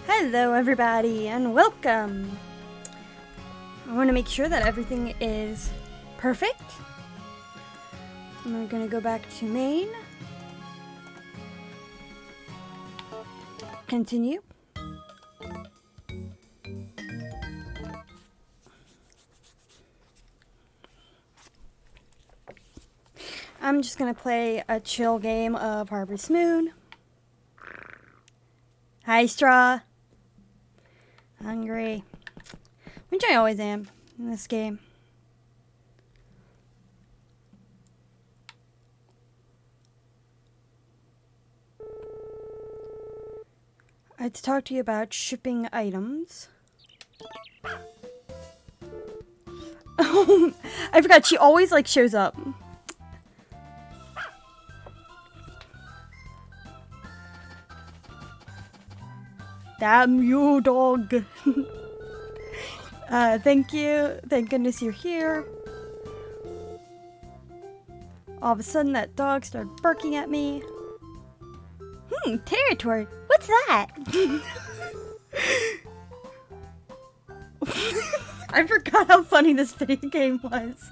Hello everybody and welcome! I want to make sure that everything is perfect. I'm going to go back to main. Continue. I'm just going to play a chill game of Harvest Moon. Hi Straw. Hungry. Which I always am in this game. I had to talk to you about shipping items. Oh, I forgot she always shows up. Damn you, dog. Thank you. Thank goodness you're here. All of a sudden that dog started barking at me. Territory. What's that? I forgot how funny this video game was.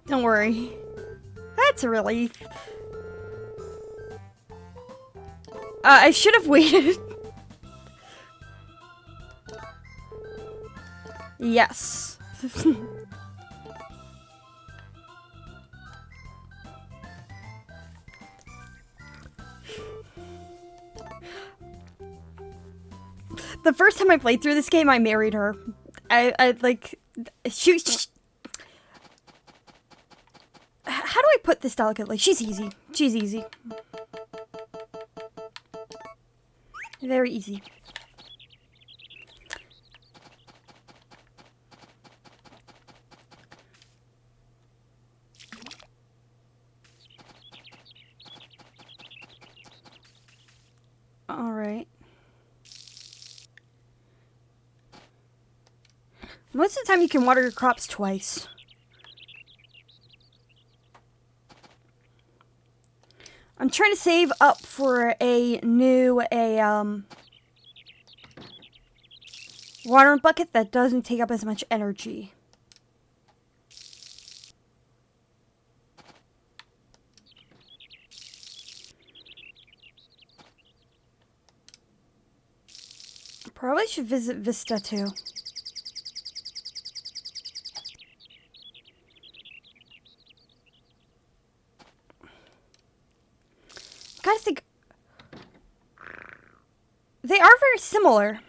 Don't worry. That's a relief. I should have waited. Yes. The first time I played through this game, I married her. She how do I put this delicately? She's easy. She's easy. Very easy. All right. Most of the time you can water your crops twice. I'm trying to save up for a new watering bucket that doesn't take up as much energy. Probably should visit Vista too. Guys, they are very similar.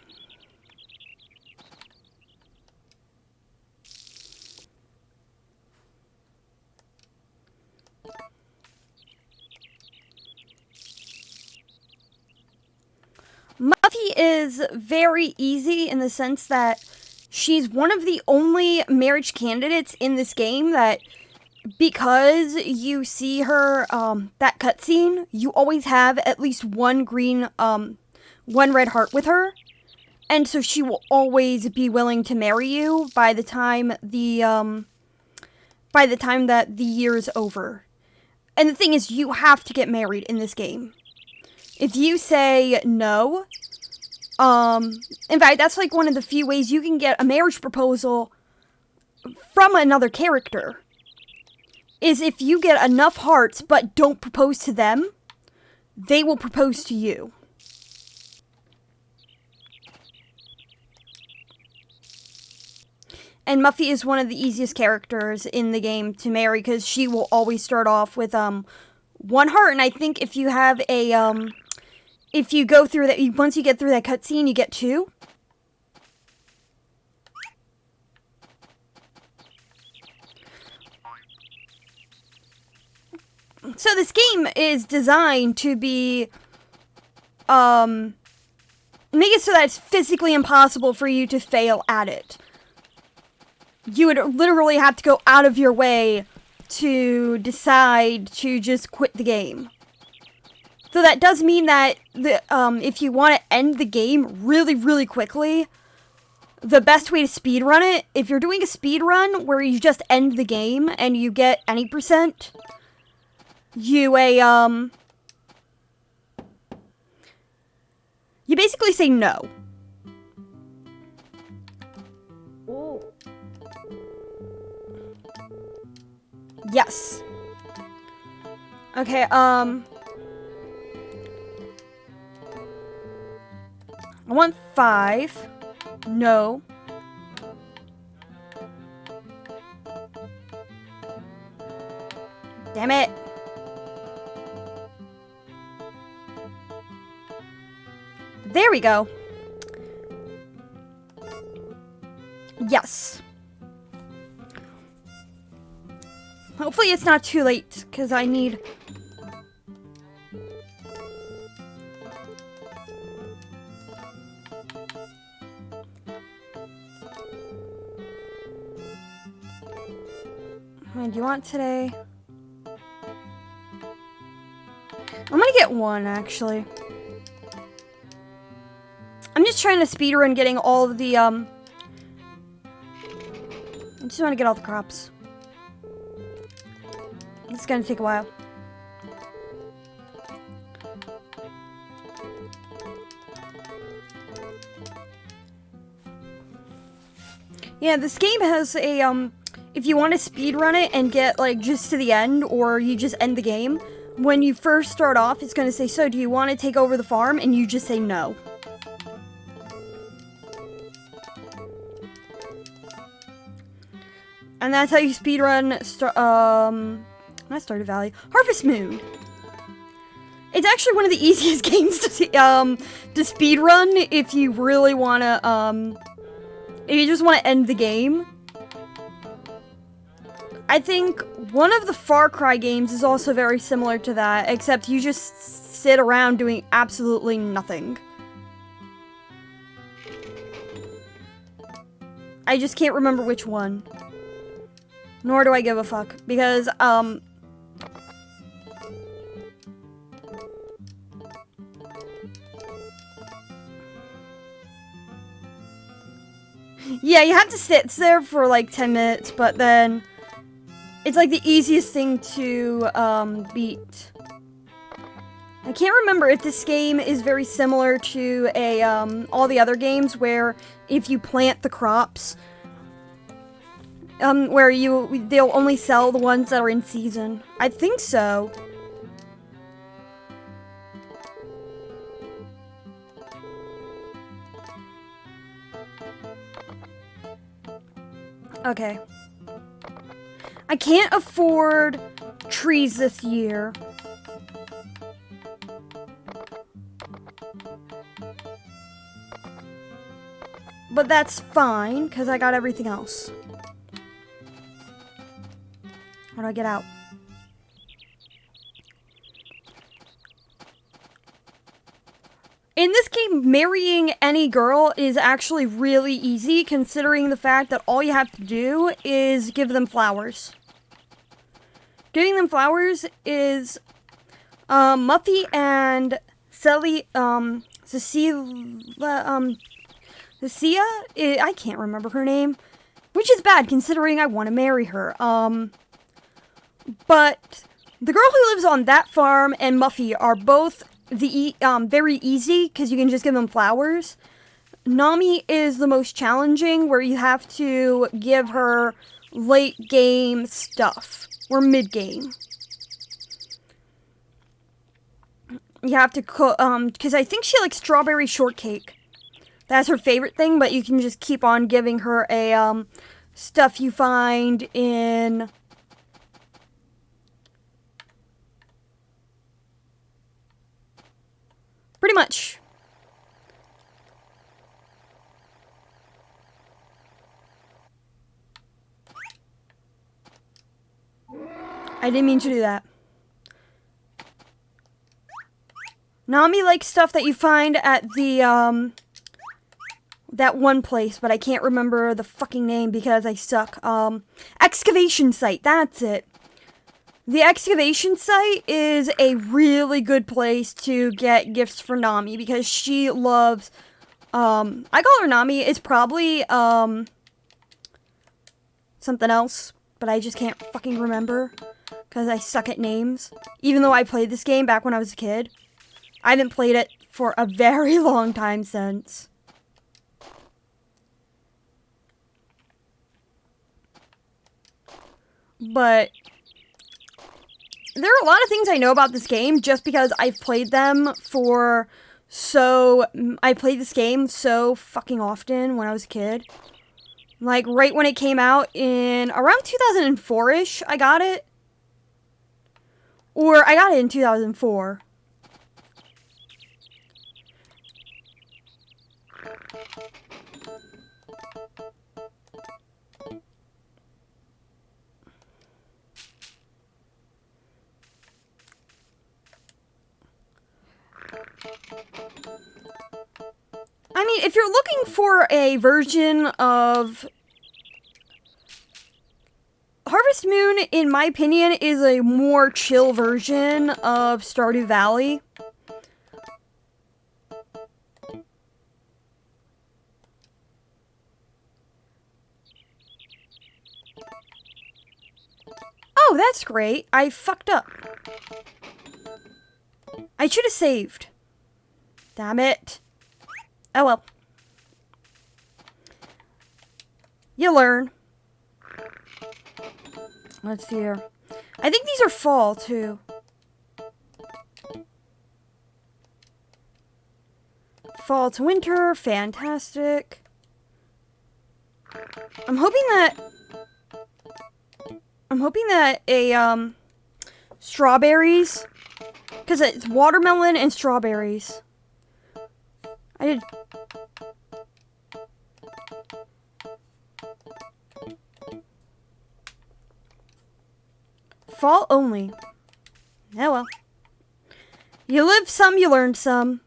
Muffy is very easy in the sense that she's one of the only marriage candidates in this game that, because you see her, that cutscene, you always have at least one one red heart with her. And so she will always be willing to marry you by the time that the year is over. And the thing is, you have to get married in this game. If you say no, in fact, that's one of the few ways you can get a marriage proposal from another character. Is if you get enough hearts but don't propose to them, they will propose to you. And Muffy is one of the easiest characters in the game to marry because she will always start off with one heart, and I think if you have if you go through that, once you get through that cutscene, you get two. So this game is designed to be, make it so that it's physically impossible for you to fail at it. You would literally have to go out of your way to decide to just quit the game. Though that does mean that if you want to end the game really, really quickly, the best way to speedrun it, if you're doing a speedrun where you just end the game and you get any percent, you basically say no. Ooh. Yes. Okay, I want 5. No. Damn it. There we go. Yes. Hopefully it's not too late, because I need... Wait, do you want today? I'm gonna get 1, actually. I'm just trying to speedrun getting all of the, I just want to get all the crops. It's gonna take a while. Yeah, this game has a, if you want to speedrun it and get, like, just to the end, or you just end the game, when you first start off, it's gonna say, so do you want to take over the farm? And you just say no. And that's how you speedrun, not Stardew Valley, Harvest Moon. It's actually one of the easiest games to speedrun if you really want to, if you just want to end the game. I think one of the Far Cry games is also very similar to that, except you just sit around doing absolutely nothing. I just can't remember which one. Nor do I give a fuck, because, yeah, you have to sit there for, like, 10 minutes, but then it's, like, the easiest thing to, beat. I can't remember if this game is very similar to all the other games where if you plant the crops, where they'll only sell the ones that are in season. I think so. Okay. I can't afford trees this year. But that's fine, because I got everything else. How do I get out? In this game, marrying any girl is actually really easy, considering the fact that all you have to do is give them flowers. Giving them flowers is, Muffy and Cecilia, I can't remember her name, which is bad considering I want to marry her. But the girl who lives on that farm and Muffy are both very easy because you can just give them flowers. Nami is the most challenging, where you have to give her late game stuff or mid game. You have to cook, because I think she likes strawberry shortcake. That's her favorite thing, but you can just keep on giving her a stuff you find in pretty much. I didn't mean to do that. Nami likes stuff that you find at the, that one place, but I can't remember the fucking name because I suck. Excavation site, that's it. The excavation site is a really good place to get gifts for Nami because she loves, I call her Nami. It's probably, something else, but I just can't fucking remember because I suck at names. Even though I played this game back when I was a kid. I haven't played it for a very long time since. But there are a lot of things I know about this game just because I've played them I played this game so fucking often when I was a kid. Like, right when it came out in around 2004-ish, I got it. Or I got it in 2004. I mean, if you're looking for a version of Harvest Moon, in my opinion, is a more chill version of Stardew Valley. Oh, that's great. I fucked up. I should have saved. Damn it. Oh well. You learn. Let's see here. I think these are fall, too. Fall to winter. Fantastic. I'm hoping that strawberries, because it's watermelon and strawberries. I did. Fall only. Oh well. You live some, you learn some.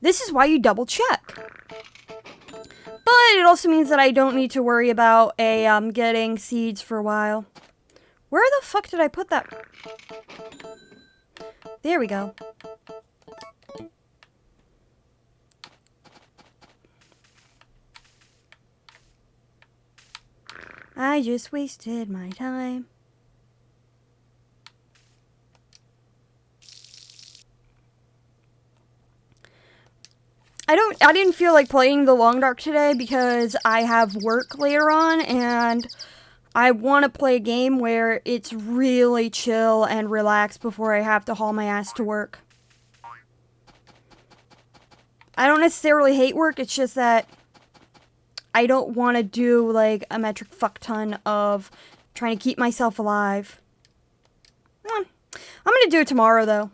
This is why you double check. But it also means that I don't need to worry about getting seeds for a while. Where the fuck did I put that? There we go. I just wasted my time. I didn't feel like playing the Long Dark today because I have work later on and I want to play a game where it's really chill and relaxed before I have to haul my ass to work. I don't necessarily hate work, it's just that I don't want to do like a metric fuck ton of trying to keep myself alive. I'm gonna do it tomorrow though.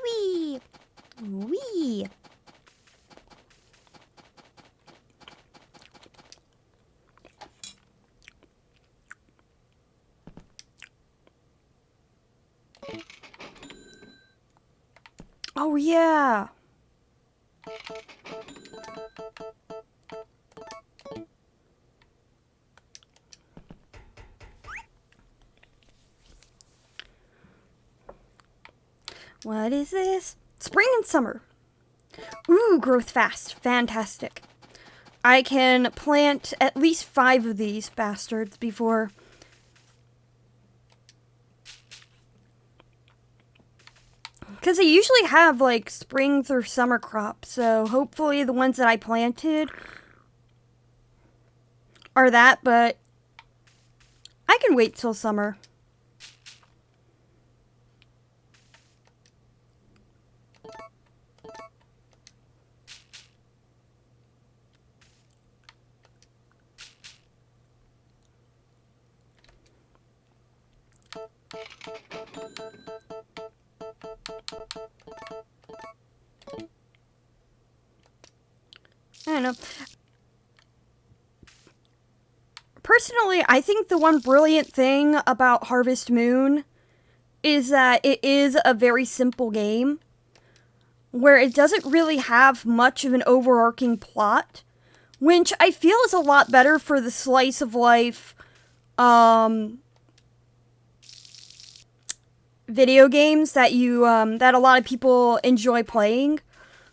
Wee! Wee! Oh yeah! What is this? Spring and summer. Ooh, growth fast. Fantastic. I can plant at least 5 of these bastards before... Because they usually have, like, spring through summer crops, so hopefully the ones that I planted are that, but I can wait till summer. I don't know. Personally, I think the one brilliant thing about Harvest Moon is that it is a very simple game where it doesn't really have much of an overarching plot, which I feel is a lot better for the slice of life video games that that a lot of people enjoy playing,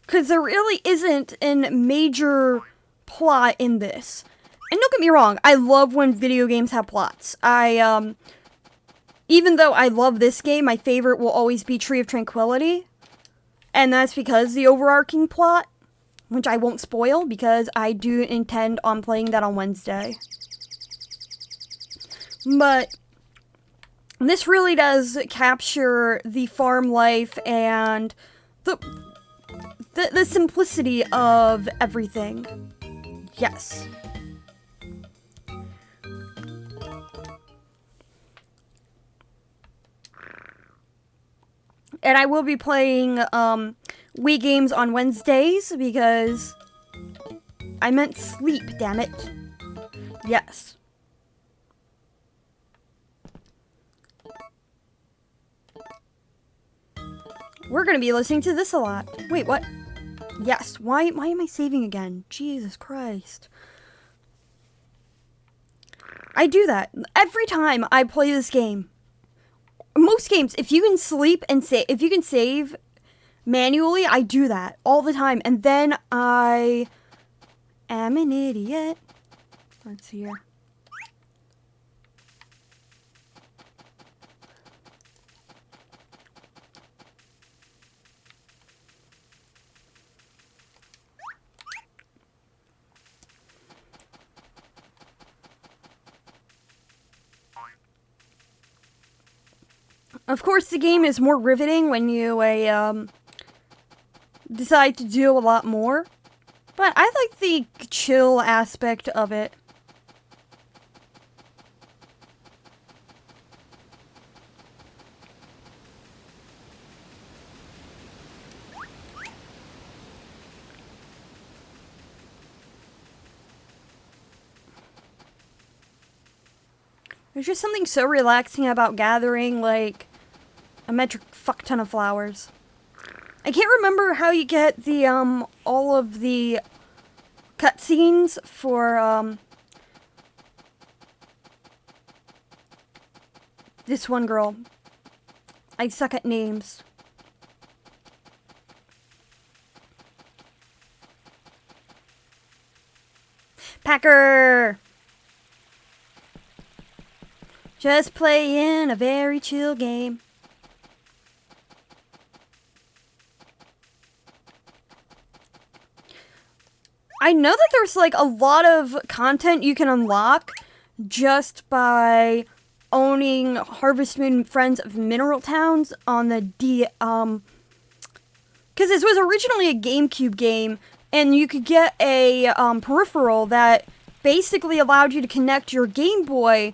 because there really isn't a major plot in this. And don't get me wrong, I love when video games have plots. Even though I love this game, my favorite will always be Tree of Tranquility. And that's because the overarching plot, which I won't spoil because I do intend on playing that on Wednesday. But this really does capture the farm life and the simplicity of everything. Yes. And I will be playing Wii games on Wednesdays because I meant sleep, damn it. Yes. We're gonna be listening to this a lot. Wait, what? Yes, why am I saving again? Jesus Christ. I do that every time I play this game. Most games, if you can sleep and if you can save manually, I do that all the time. And then I am an idiot. Let's see here. Of course, the game is more riveting when you decide to do a lot more. But I like the chill aspect of it. There's just something so relaxing about gathering, like, a metric fuck ton of flowers. I can't remember how you get the, all of the cutscenes for, this one girl. I suck at names. Packer! Just playing a very chill game. I know that there's like a lot of content you can unlock just by owning Harvest Moon Friends of Mineral Towns on the because this was originally a GameCube game, and you could get a peripheral that basically allowed you to connect your Game Boy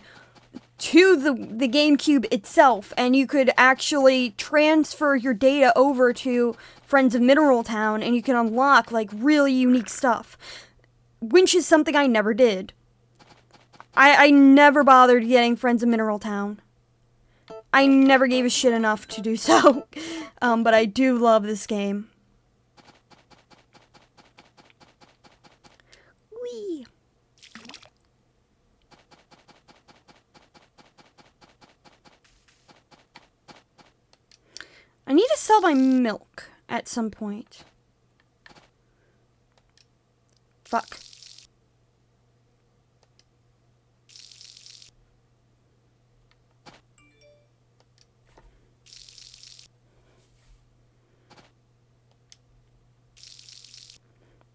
to the GameCube itself, and you could actually transfer your data over to Friends of Mineral Town, and you can unlock, like, really unique stuff. Which is something I never did. I never bothered getting Friends of Mineral Town. I never gave a shit enough to do so. But I do love this game. Whee! I need to sell my milk at some point. Fuck.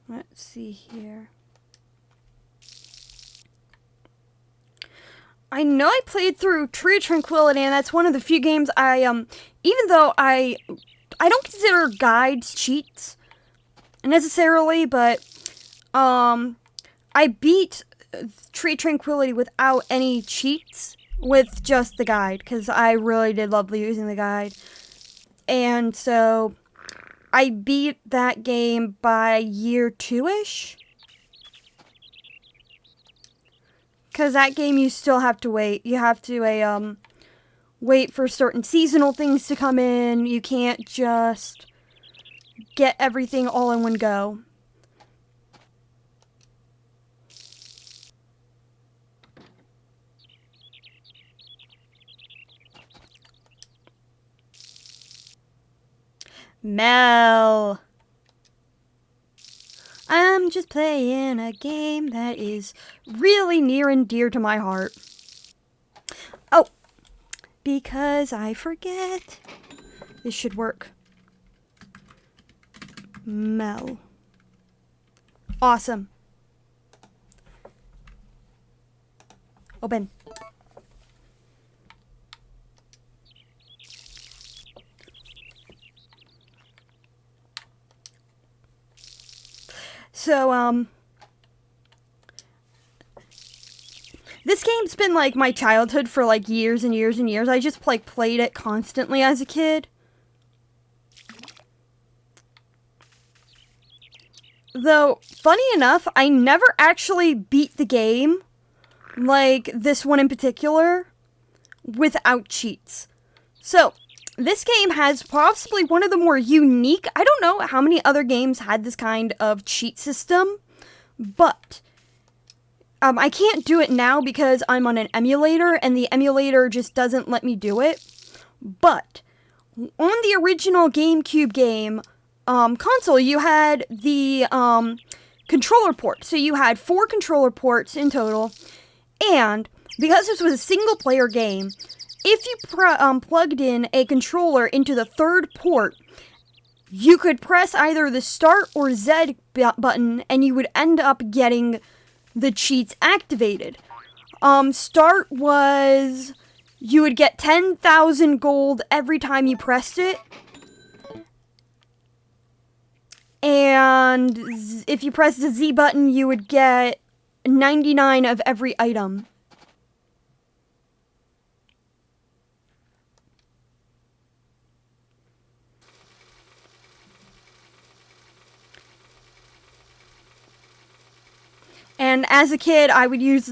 Let's see here. I know I played through Tree of Tranquility, and that's one of the few games I, even though I don't consider guides cheats necessarily, but, I beat Tree of Tranquility without any cheats, with just the guide, because I really did love using the guide. And so I beat that game by year 2-ish. Because that game you still have to wait. You have to wait for certain seasonal things to come in. You can't just get everything all in one go. Mel. I'm just playing a game that is really near and dear to my heart. Oh, because I forget. This should work. Mel. Awesome. Open. So, this game's been, like, my childhood for, like, years and years and years. I just, like, played it constantly as a kid. Though, funny enough, I never actually beat the game, like this one in particular, without cheats. So, this game has possibly one of the more unique, I don't know how many other games had this kind of cheat system, but I can't do it now because I'm on an emulator, and the emulator just doesn't let me do it. But, on the original GameCube game, console, you had the, controller port. So you had 4 controller ports in total, and because this was a single-player game, if you plugged in a controller into the 3rd port, you could press either the start or Z button, and you would end up getting the cheats activated. Start was, you would get 10,000 gold every time you pressed it, and if you press the Z button, you would get 99 of every item. And as a kid, I would use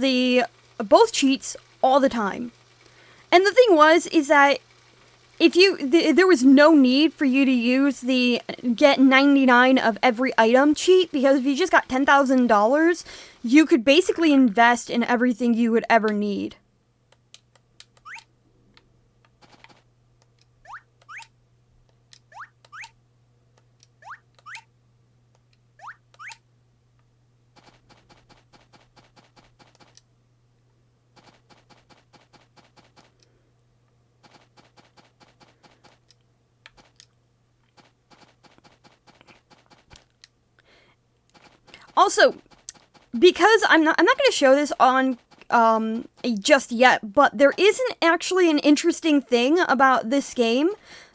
both cheats all the time. And the thing is that if there was no need for you to use the get 99 of every item cheat, because if you just got $10,000, you could basically invest in everything you would ever need. Also, because I'm not going to show this on just yet, but there isn't actually an interesting thing about this game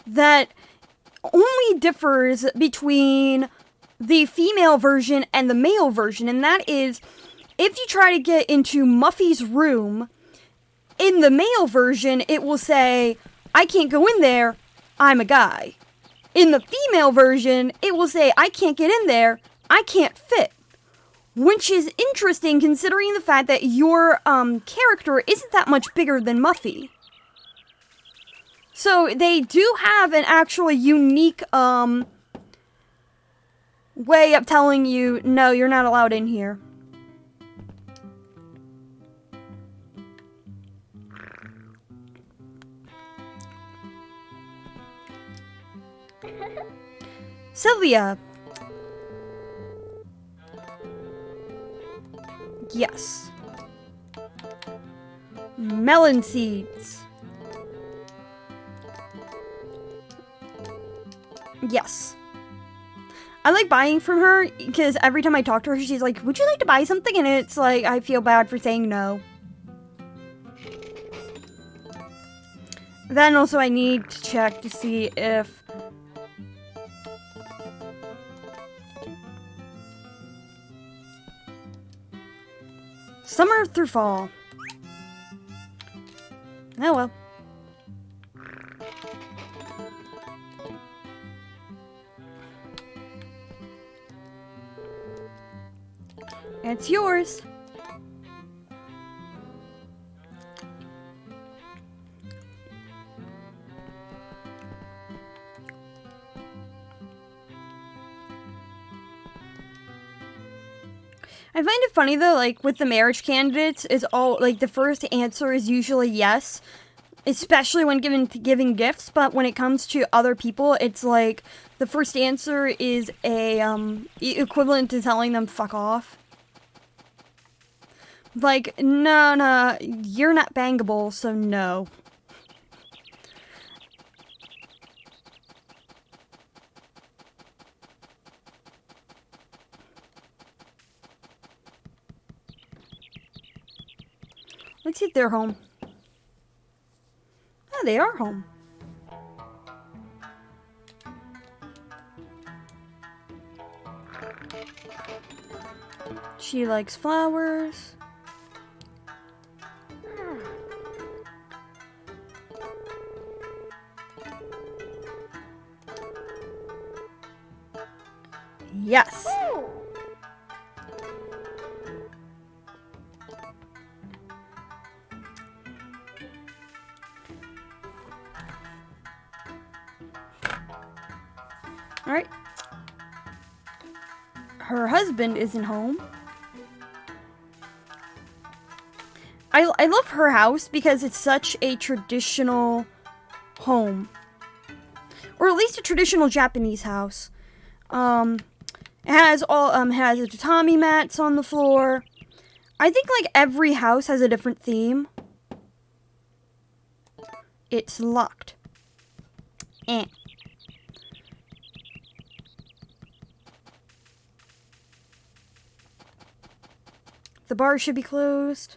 that only differs between the female version and the male version, and that is, if you try to get into Muffy's room, in the male version, it will say, I can't go in there, I'm a guy. In the female version, it will say, I can't get in there, I can't fit. Which is interesting considering the fact that your character isn't that much bigger than Muffy. So they do have an actually unique way of telling you, no, you're not allowed in here. Sylvia. Yes. Melon seeds. Yes. I like buying from her because every time I talk to her, she's like, would you like to buy something? And it's like, I feel bad for saying no. Then also I need to check to see if summer through fall. Oh well. It's yours. I find it funny though, like with the marriage candidates, is all like the first answer is usually yes, especially when giving gifts, but when it comes to other people, it's like the first answer is a equivalent to telling them fuck off. Like, no, you're not bangable, so no. Let's see if they're home. Oh, they are home. She likes flowers. Yes. All right. Her husband isn't home. I love her house because it's such a traditional home. Or at least a traditional Japanese house. It has has tatami mats on the floor. I think like every house has a different theme. It's locked. The bar should be closed.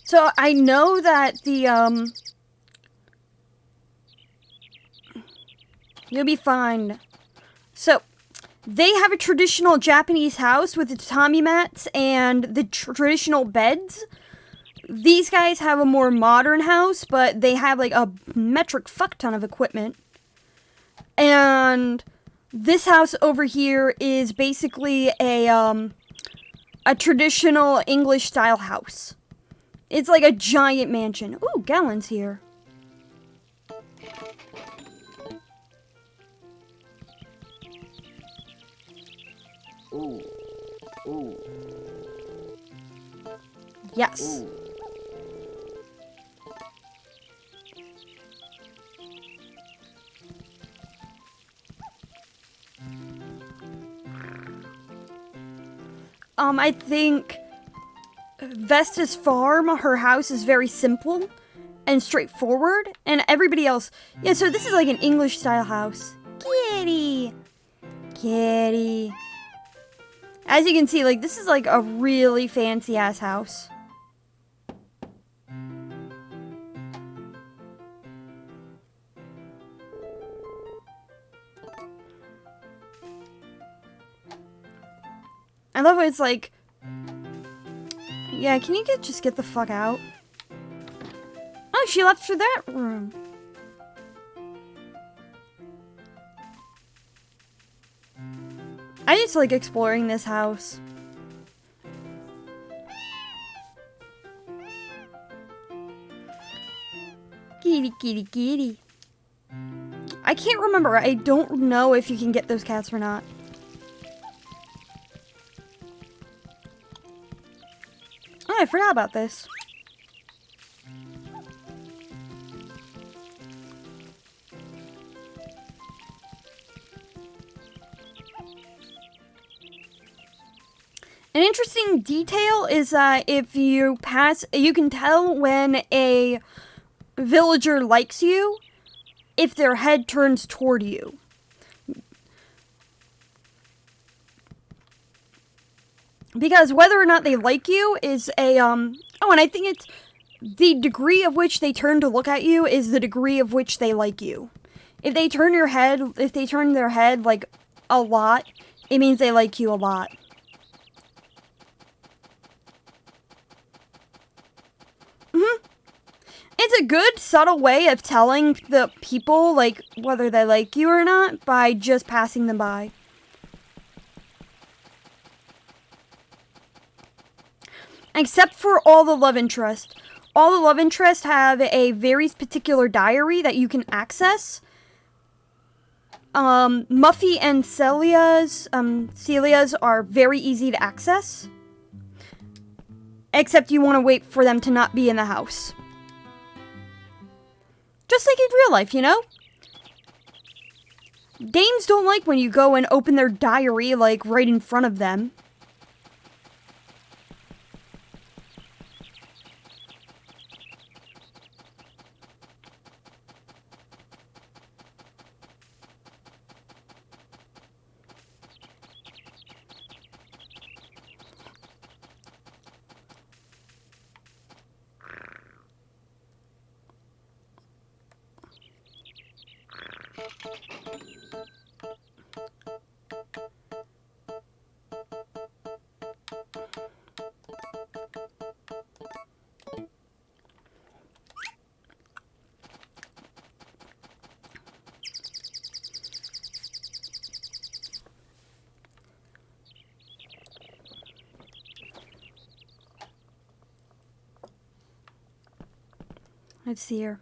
So I know that the you'll be fine. So they have a traditional Japanese house with the tatami mats and the traditional beds. These guys have a more modern house, but they have like a metric fuck ton of equipment. And this house over here is basically a traditional English style house. It's like a giant mansion. Ooh, Gallon's here. Ooh. Ooh. Yes. Ooh. I think Vesta's farm, her house is very simple and straightforward, and everybody else, yeah, so this is like an English style house. Kitty. Kitty. As you can see, like, this is like a really fancy ass house. I love how it's like, yeah, can you just get the fuck out? Oh, she left for that room. I just like exploring this house. Kitty, kitty, kitty. I can't remember. I don't know if you can get those cats or not. Oh, I forgot about this. An interesting detail is that if you pass, you can tell when a villager likes you if their head turns toward you. Because whether or not they like you is a, and I think it's the degree of which they turn to look at you is the degree of which they like you. If they turn their head, like, a lot, it means they like you a lot. It's a good, subtle way of telling the people, like, whether they like you or not by just passing them by. Except for all the love interests. All the love interests have a very particular diary that you can access. Muffy and Celia's are very easy to access. Except you want to wait for them to not be in the house. Just like in real life, you know? Dames don't like when you go and open their diary, like, right in front of them. Let's see here.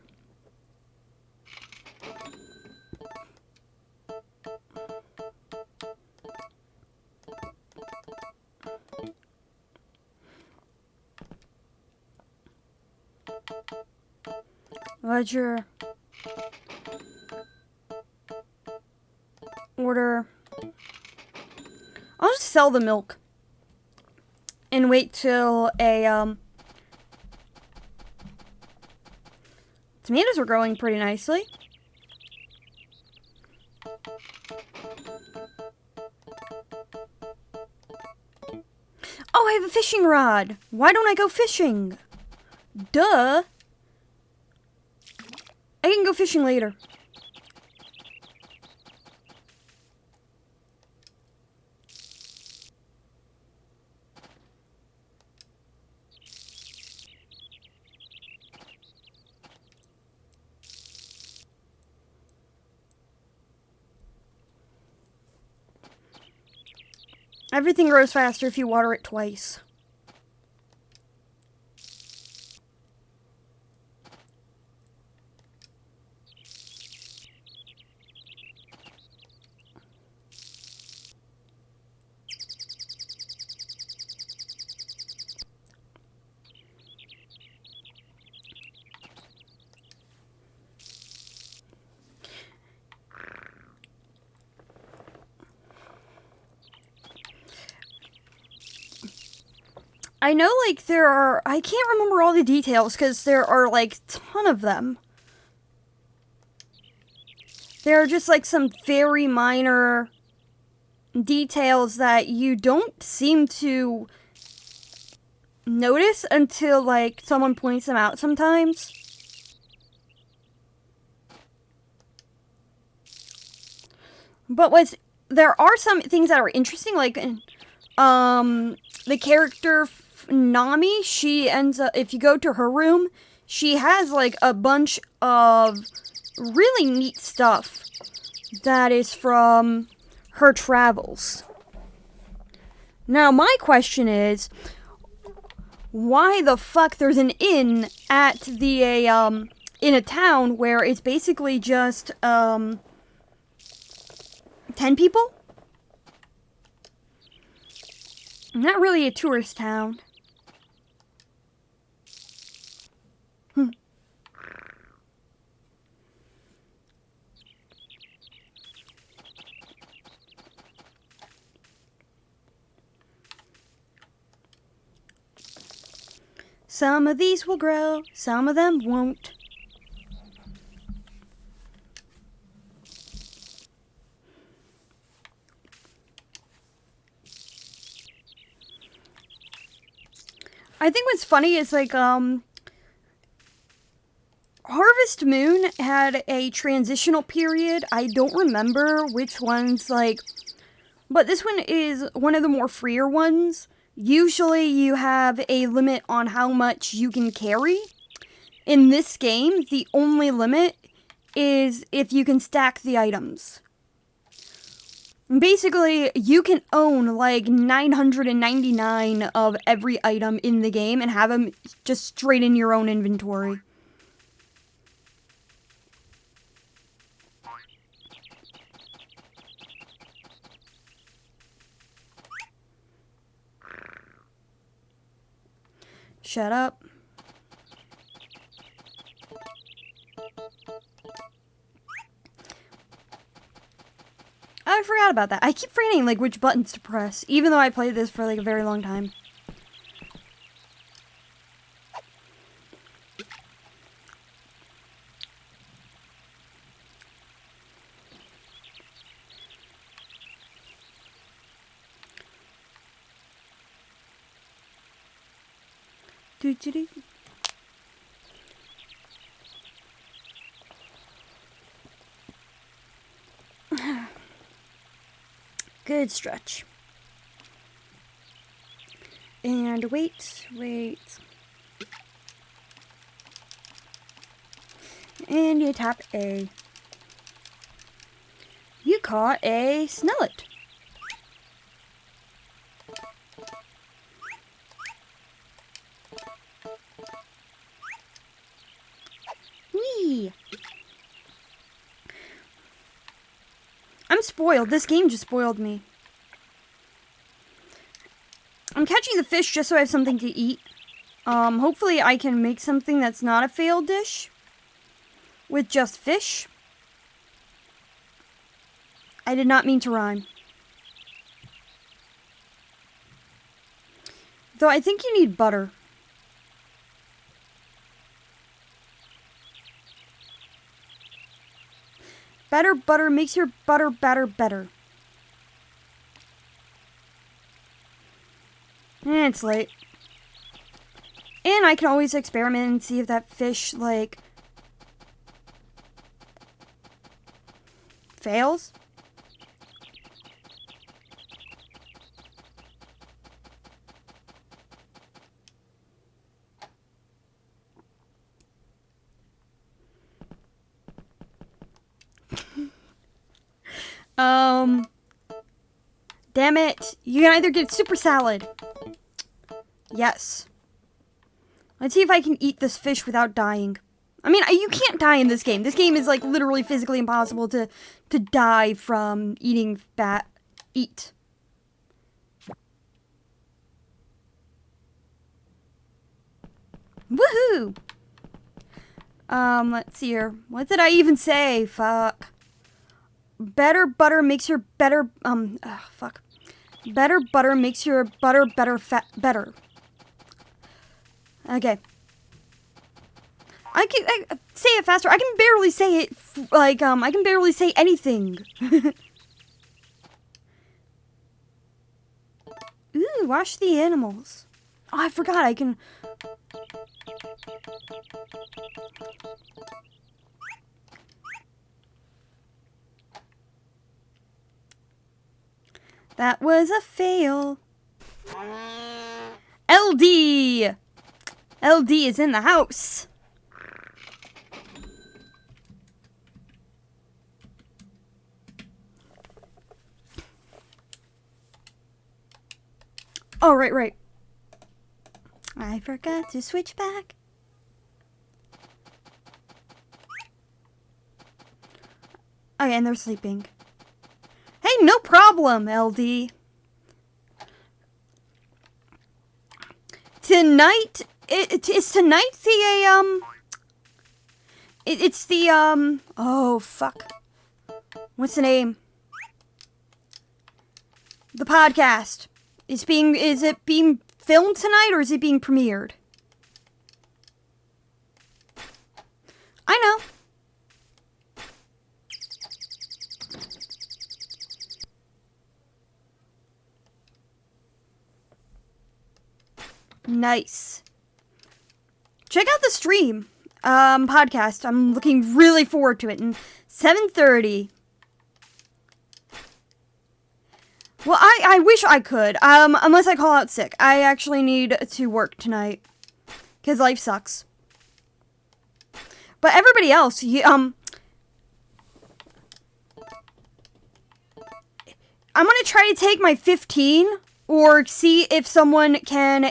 Ledger. Order. I'll just sell the milk. And wait till tomatoes are growing pretty nicely. Oh, I have a fishing rod. Why don't I go fishing? Duh. I can go fishing later. Everything grows faster if you water it twice. I know, like, I can't remember all the details, because there are, like, a ton of them. There are just, like, some very minor details that you don't seem to notice until, like, someone points them out sometimes. But there are some things that are interesting, like, the character Nami, she ends up, if you go to her room, she has, like, a bunch of really neat stuff that is from her travels. Now, my question is, why the fuck there's an inn at in a town where it's basically just, 10 people? Not really a tourist town. Some of these will grow, some of them won't. I think what's funny is, like, Harvest Moon had a transitional period. I don't remember which ones, like, but this one is one of the more freer ones. Usually you have a limit on how much you can carry. In this game, the only limit is if you can stack the items. Basically, you can own like 999 of every item in the game and have them just straight in your own inventory. Shut up. I forgot about that. I keep forgetting, like, which buttons to press, even though I played this for, like, a very long time. Doo-doo-doo. Good stretch. And wait. And you tap A. You caught a Snellet. Whee! I'm spoiled. This game just spoiled me. I'm catching the fish just so I have something to eat. Hopefully I can make something that's not a failed dish with just fish. I did not mean to rhyme. Though I think you need butter. Better butter makes your butter batter better. And it's late. And I can always experiment and see if that fish, like, fails. Damn it. You can either get super salad. Yes. Let's see if I can eat this fish without dying. I mean, you can't die in this game. This game is, like, literally physically impossible to die from eating eat. Woohoo! Let's see here. What did I even say? Fuck. Better butter makes your better, fuck. Better butter makes your butter better. Okay. I say it faster. I can barely say it, like, I can barely say anything. Ooh, wash the animals. Oh, I forgot I can... That was a fail. LD! LD is in the house. Oh, right. I forgot to switch back. Okay, and they're sleeping. Hey, no problem, LD. Tonight, is tonight the, it's the, oh, fuck. What's the name? The podcast. Is it being filmed tonight, or is it being premiered? I know. Nice. Check out the stream, podcast. I'm looking really forward to it. And 7:30. Well, I wish I could, unless I call out sick. I actually need to work tonight, because life sucks. But everybody else, I'm gonna try to take my 15, or see if someone can,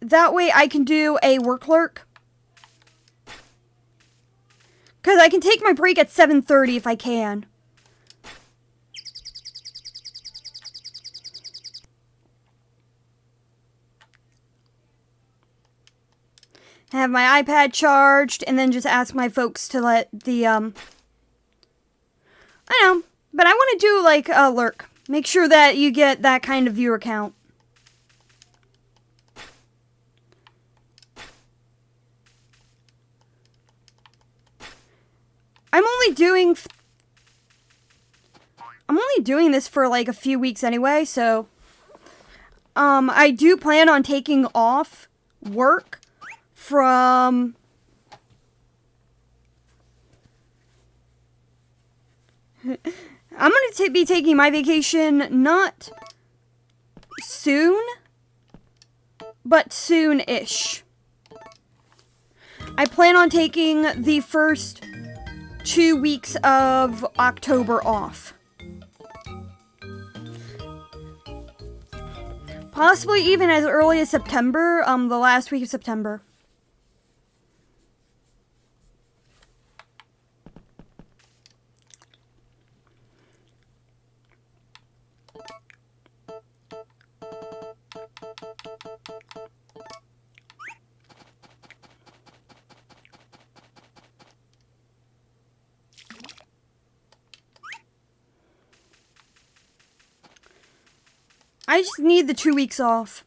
that way I can do a work lurk. Because I can take my break at 7:30 if I can. have my iPad charged, and then just ask my folks to let the, I know, but I want to do, like, a lurk. Make sure that you get that kind of viewer count. I'm only doing this for, like, a few weeks anyway, so... I do plan on taking off work from... I'm going to be taking my vacation not soon, but soon-ish. I plan on taking the first 2 weeks of October off. Possibly even as early as September, the last week of September. I just need the 2 weeks off.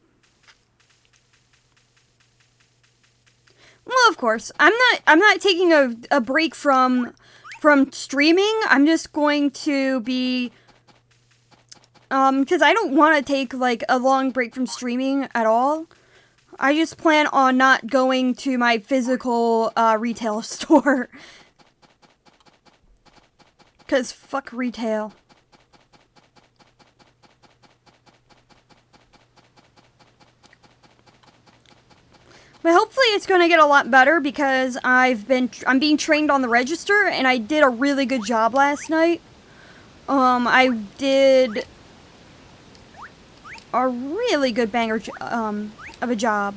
Well, of course, I'm not taking a break from streaming. I'm just going to be because I don't want to take like a long break from streaming at all. I just plan on not going to my physical retail store. Cause fuck retail. But hopefully it's going to get a lot better because I'm being trained on the register and I did a really good job last night. I did a really good banger of a job.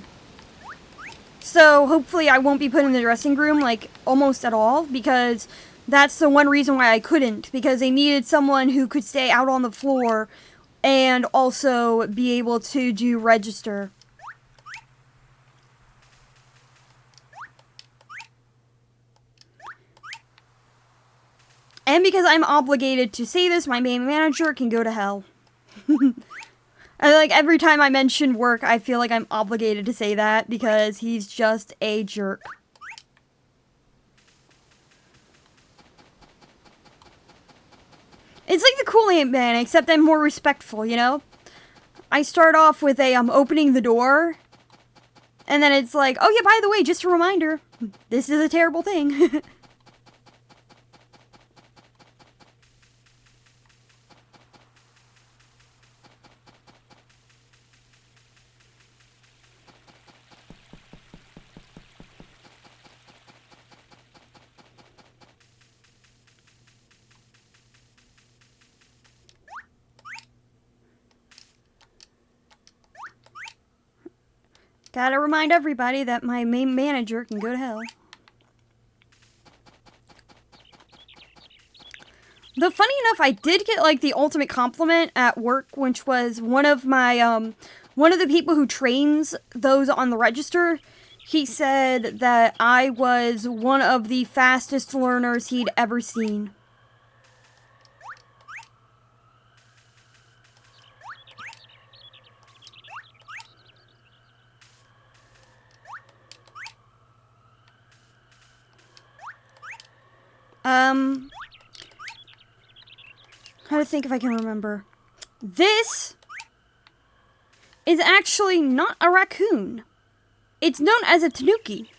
So hopefully I won't be put in the dressing room like almost at all because that's the one reason why I couldn't, because they needed someone who could stay out on the floor and also be able to do register. And because I'm obligated to say this, my main manager can go to hell. Like, every time I mention work, I feel like I'm obligated to say that because he's just a jerk. It's like the Kool-Aid Man, except I'm more respectful, you know? I start off with opening the door, and then it's like, oh yeah, by the way, just a reminder, this is a terrible thing. Gotta remind everybody that my main manager can go to hell. Though funny enough, I did get like the ultimate compliment at work, which was one of the people who trains those on the register. He said that I was one of the fastest learners he'd ever seen. How to think if I can remember. This is actually not a raccoon. It's known as a tanuki.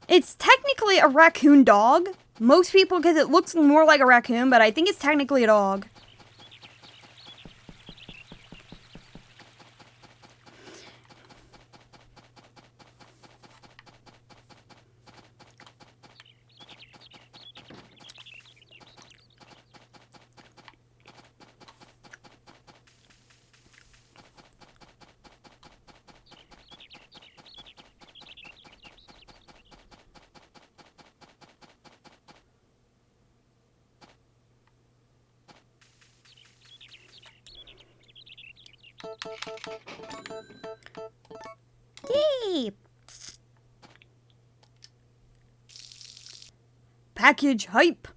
It's technically a raccoon dog. Most people, because it looks more like a raccoon, but I think it's technically a dog. Whee! Package hype.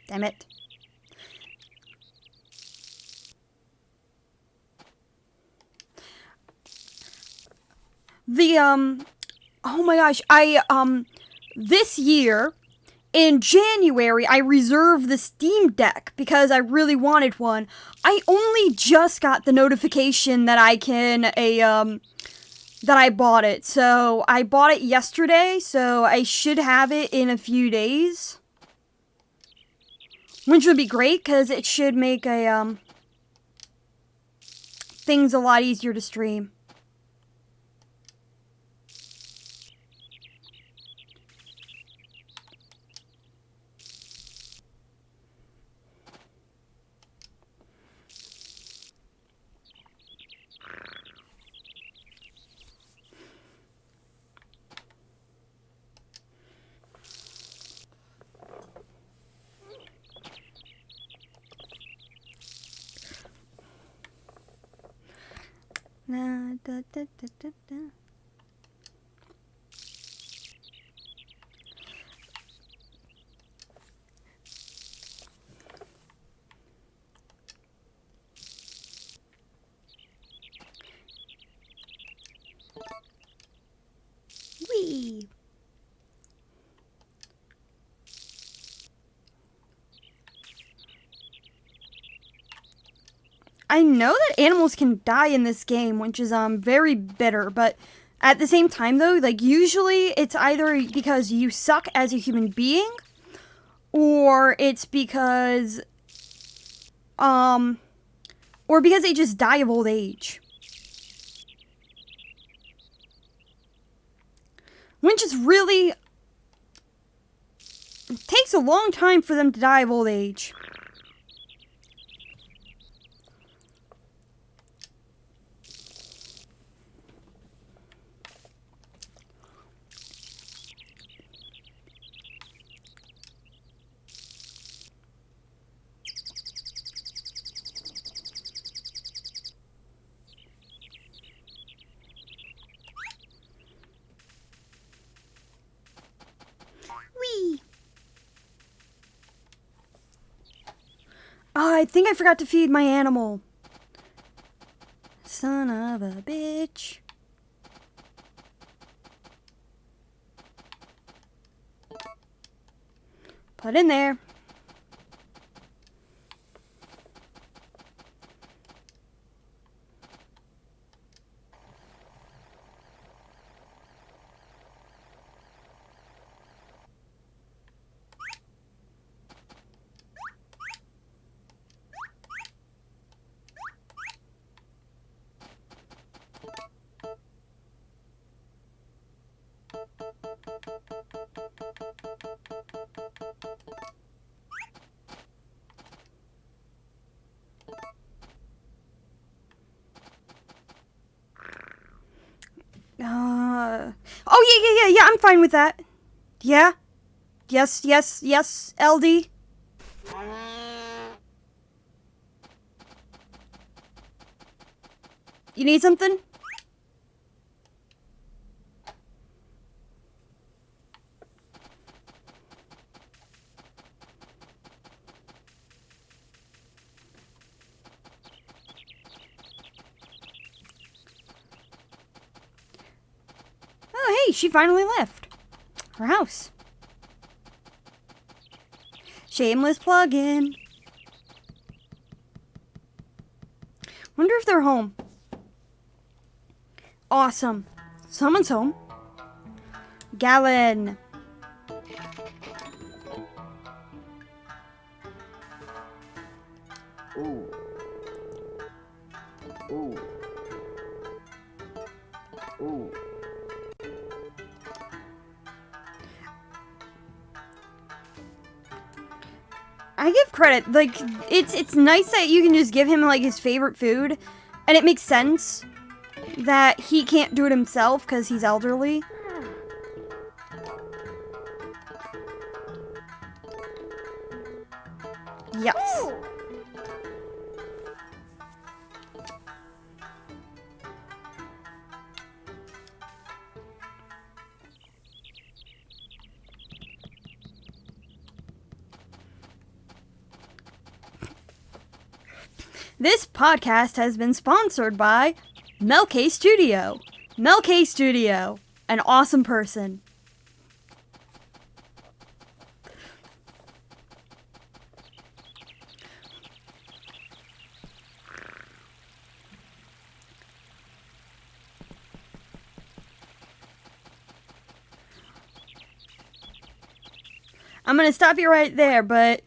Damn it. Oh my gosh, this year, in January, I reserved the Steam Deck because I really wanted one. I only just got the notification that that I bought it. So, I bought it yesterday, so I should have it in a few days. Which would be great, because it should make things a lot easier to stream. Da, da, da, da, da. Whee! I know that animals can die in this game, which is very bitter, but at the same time though, like usually it's either because you suck as a human being or it's because or because they just die of old age. Which is really, it takes a long time for them to die of old age. Whee! Oh, I think I forgot to feed my animal. Son of a bitch. Put in there. Oh, yeah, I'm fine with that. Yeah? Yes, LD? You need something? Oh, hey, she finally left. Her house. Shameless plug-in. Wonder if they're home. Awesome. Someone's home. Gallon. Ooh. Ooh. Ooh. I give credit. Like, it's nice that you can just give him, like, his favorite food. And it makes sense that he can't do it himself because he's elderly. Yes. This podcast has been sponsored by Melk Studio. Melk Studio, an awesome person. I'm gonna stop you right there, but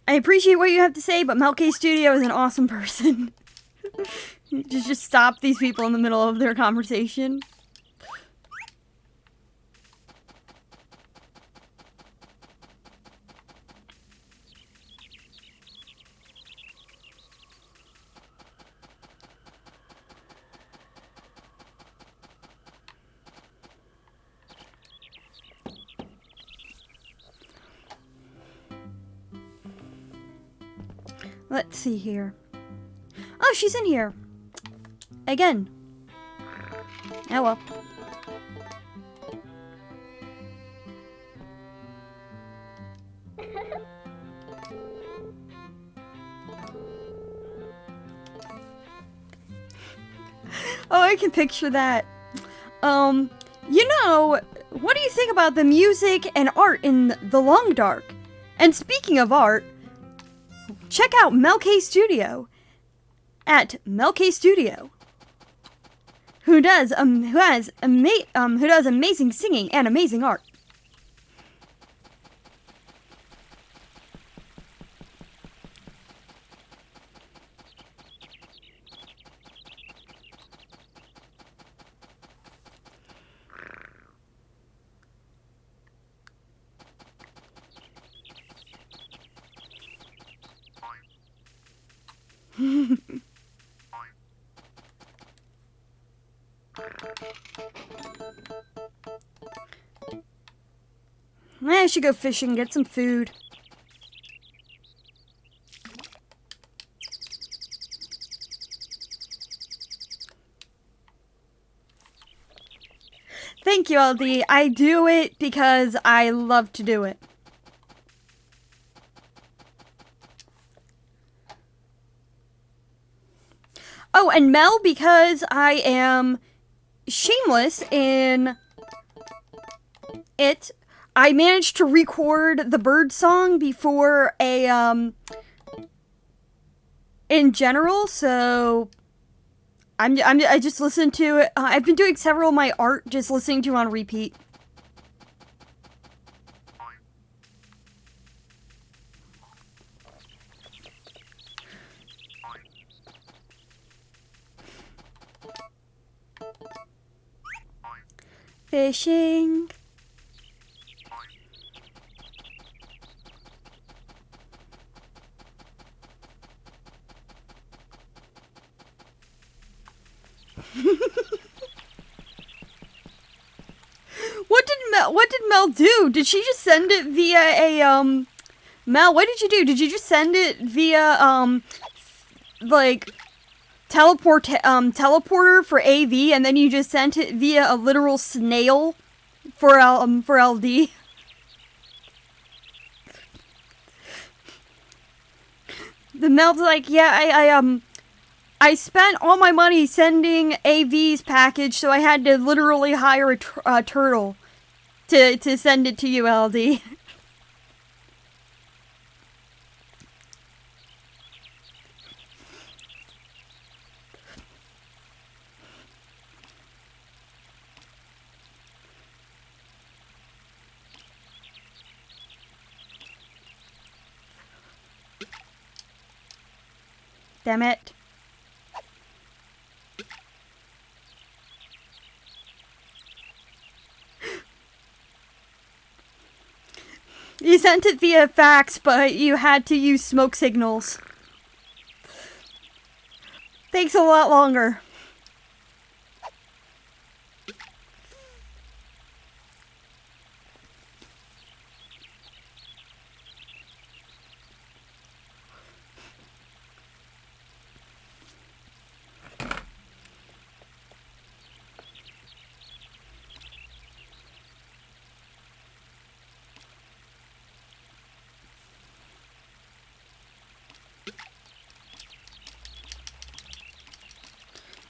I appreciate what you have to say, but Melk Studio is an awesome person. just stop these people in the middle of their conversation. Let's see here. Oh, she's in here. Again. Oh well. Oh, I can picture that. You know, what do you think about the music and art in The Long Dark? And speaking of art, check out Melk Studio at Melk Studio, who does amazing singing and amazing art. I should go fishing and get some food. Thank you, LD. I do it because I love to do it. Oh, and Mel, because I am shameless in it, I managed to record the bird song before in general, so I just listened to it. I've been doing several of my art just listening to on repeat. Fishing. What did Mel do? Did she just send it via a Mel, what did you do? Did you just send it via like teleporter for AV, and then you just sent it via a literal snail for LD? The Mel's like, yeah, I spent all my money sending AV's package, so I had to literally hire a turtle to send it to you, LD. Damn it. You sent it via fax, but you had to use smoke signals. Takes a lot longer.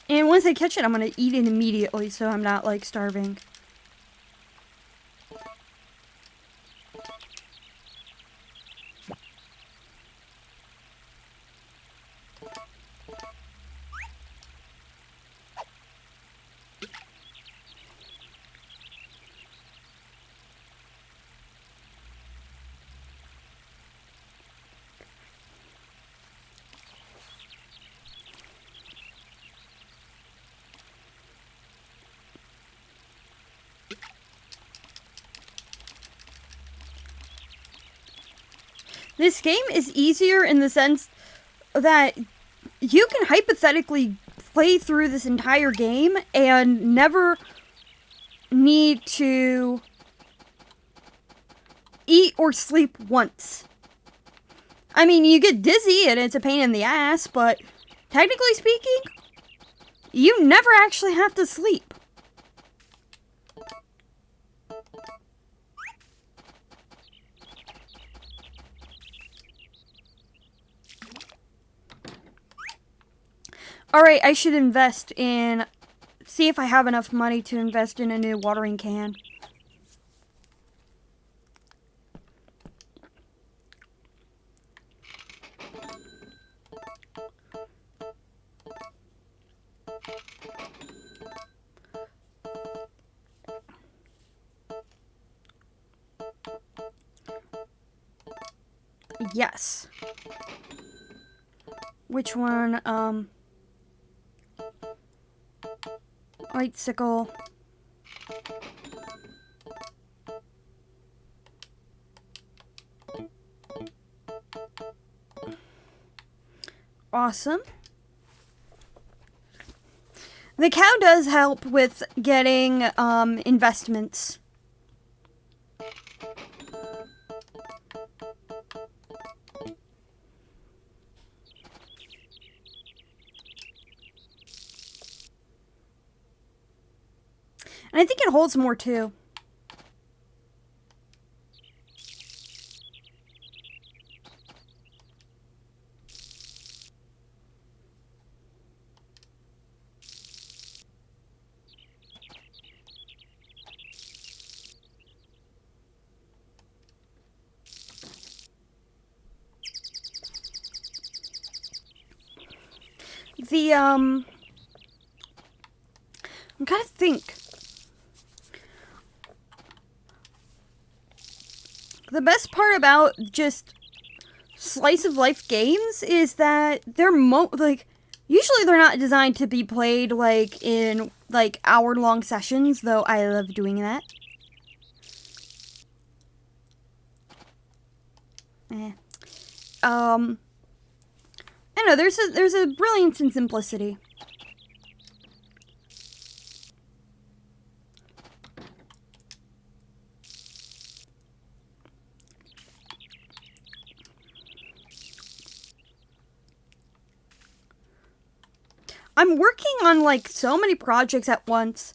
And once I catch it, I'm gonna eat it immediately so I'm not, like, starving. This game is easier in the sense that you can hypothetically play through this entire game and never need to eat or sleep once. I mean, you get dizzy and it's a pain in the ass, but technically speaking, you never actually have to sleep. Alright, I should invest in... See if I have enough money to invest in a new watering can. Yes. Which one? Icicle. Awesome. The cow does help with getting investments. And I think it holds more too. I'm gotta think. The best part about just slice of life games is that they're usually they're not designed to be played like in like hour-long sessions, though I love doing that. I know there's a brilliance in simplicity. I'm working on like so many projects at once.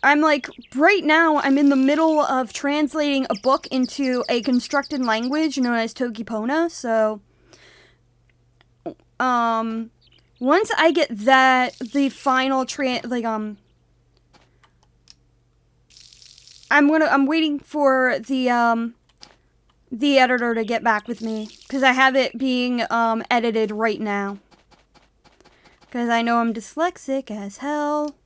I'm like, right now, I'm in the middle of translating a book into a constructed language known as Tokipona, so... once I get that, the final I'm waiting for the editor to get back with me, because I have it being, edited right now. Because I know I'm dyslexic as hell.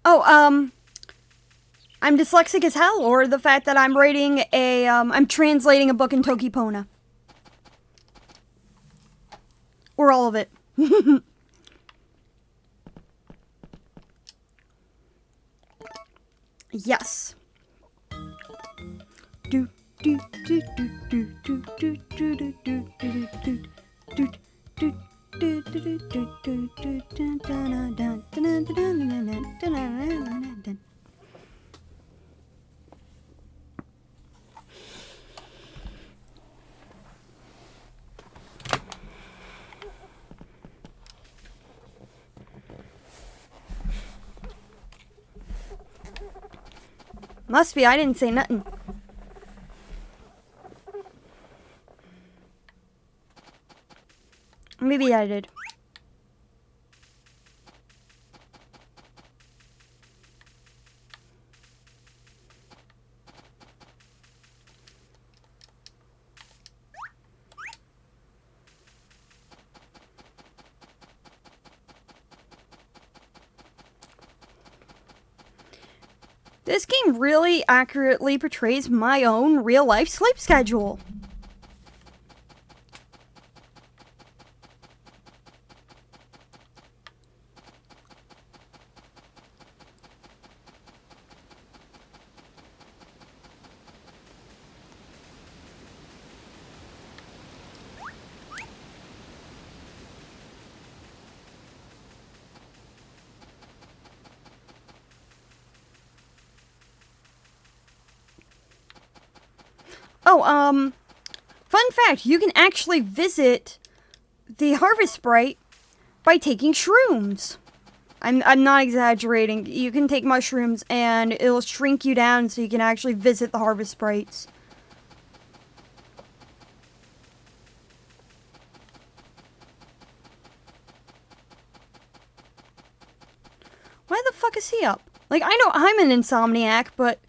Oh, I'm dyslexic as hell, or the fact that I'm writing I'm translating a book in Tokipona. Or all of it. Yes. Do do do do do do do do do do do do do Must be, I didn't say nothing. Maybe I did. This game really accurately portrays my own real-life sleep schedule. Oh, fun fact, you can actually visit the Harvest Sprite by taking shrooms. I'm not exaggerating. You can take mushrooms and it'll shrink you down so you can actually visit the Harvest Sprites. Why the fuck is he up? Like, I know I'm an insomniac, but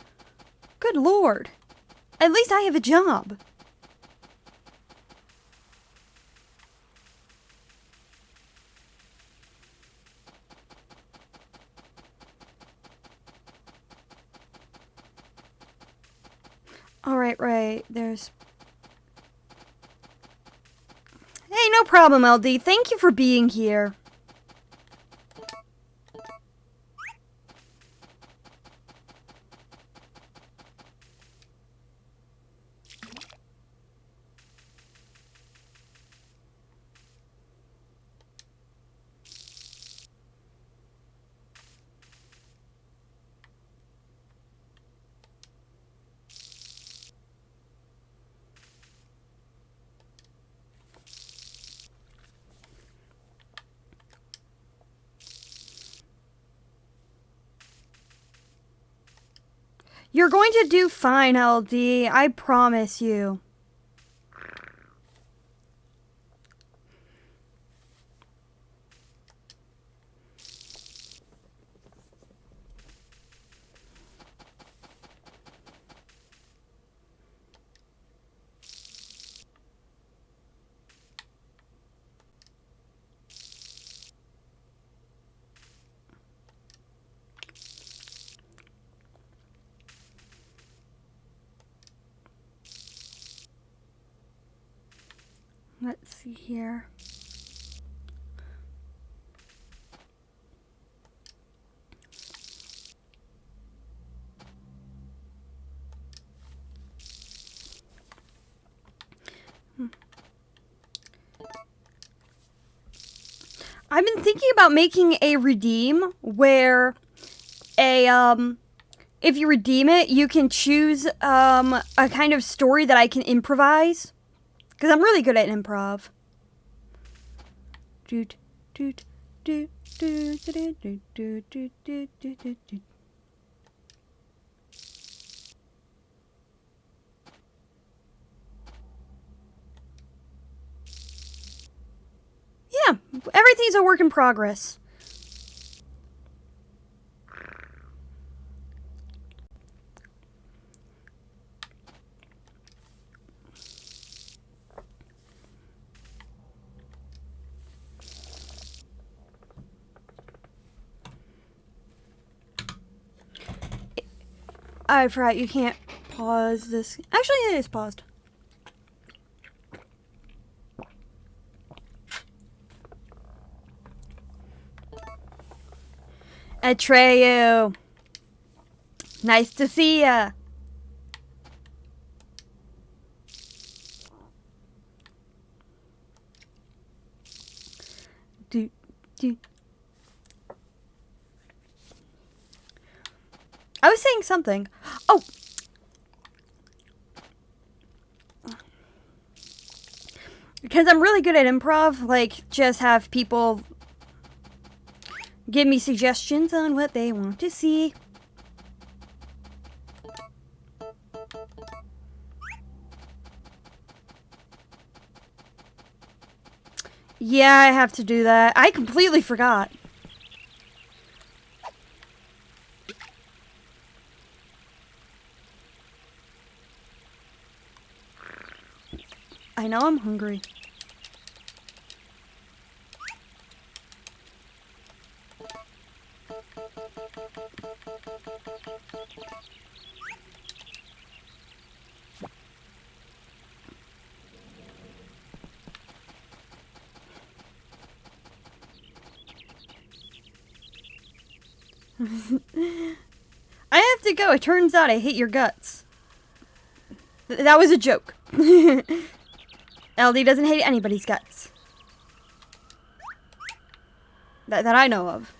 good lord. At least I have a job. Alright, right. There's... Hey, no problem, LD. Thank you for being here. You're going to do fine, LD. I promise you. Let's see here. I've been thinking about making a redeem where if you redeem it, you can choose a kind of story that I can improvise. Because I'm really good at improv. Doot, doot, doot, doot, doot, doot, doot, doot, doot, doot, doot. Yeah, everything's a work in progress. I forgot you can't pause this. Actually, it is paused. Atreyu. Nice to see ya. I was saying something. Oh! Because I'm really good at improv, like, just have people give me suggestions on what they want to see. Yeah, I have to do that. I completely forgot. I know I'm hungry. I have to go. It turns out I hate your guts. That was a joke. LD doesn't hate anybody's guts. That I know of.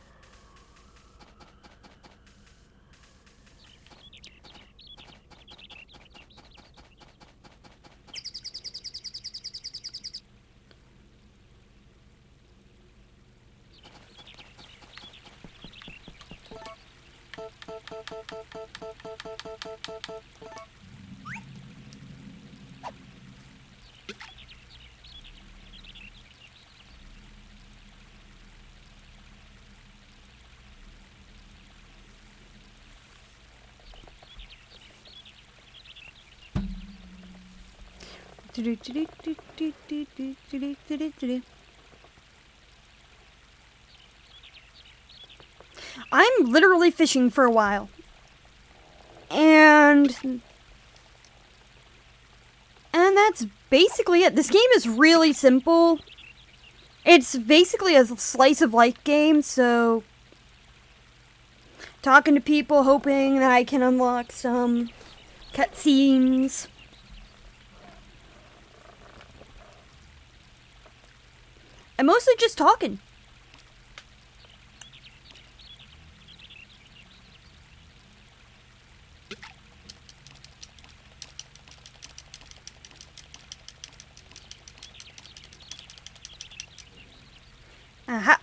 I'm literally fishing for a while. And that's basically it. This game is really simple. It's basically a slice of life game, so talking to people, hoping that I can unlock some cutscenes. I'm mostly just talking. Aha.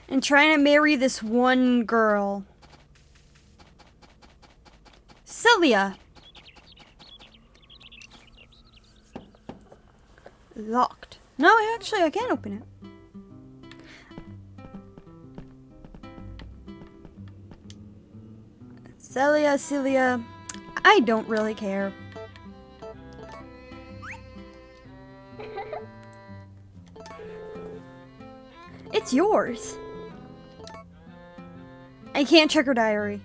And trying to marry this one girl. Celia. Locked. No, actually, I can't open it. Celia. I don't really care. It's yours. I can't check her diary.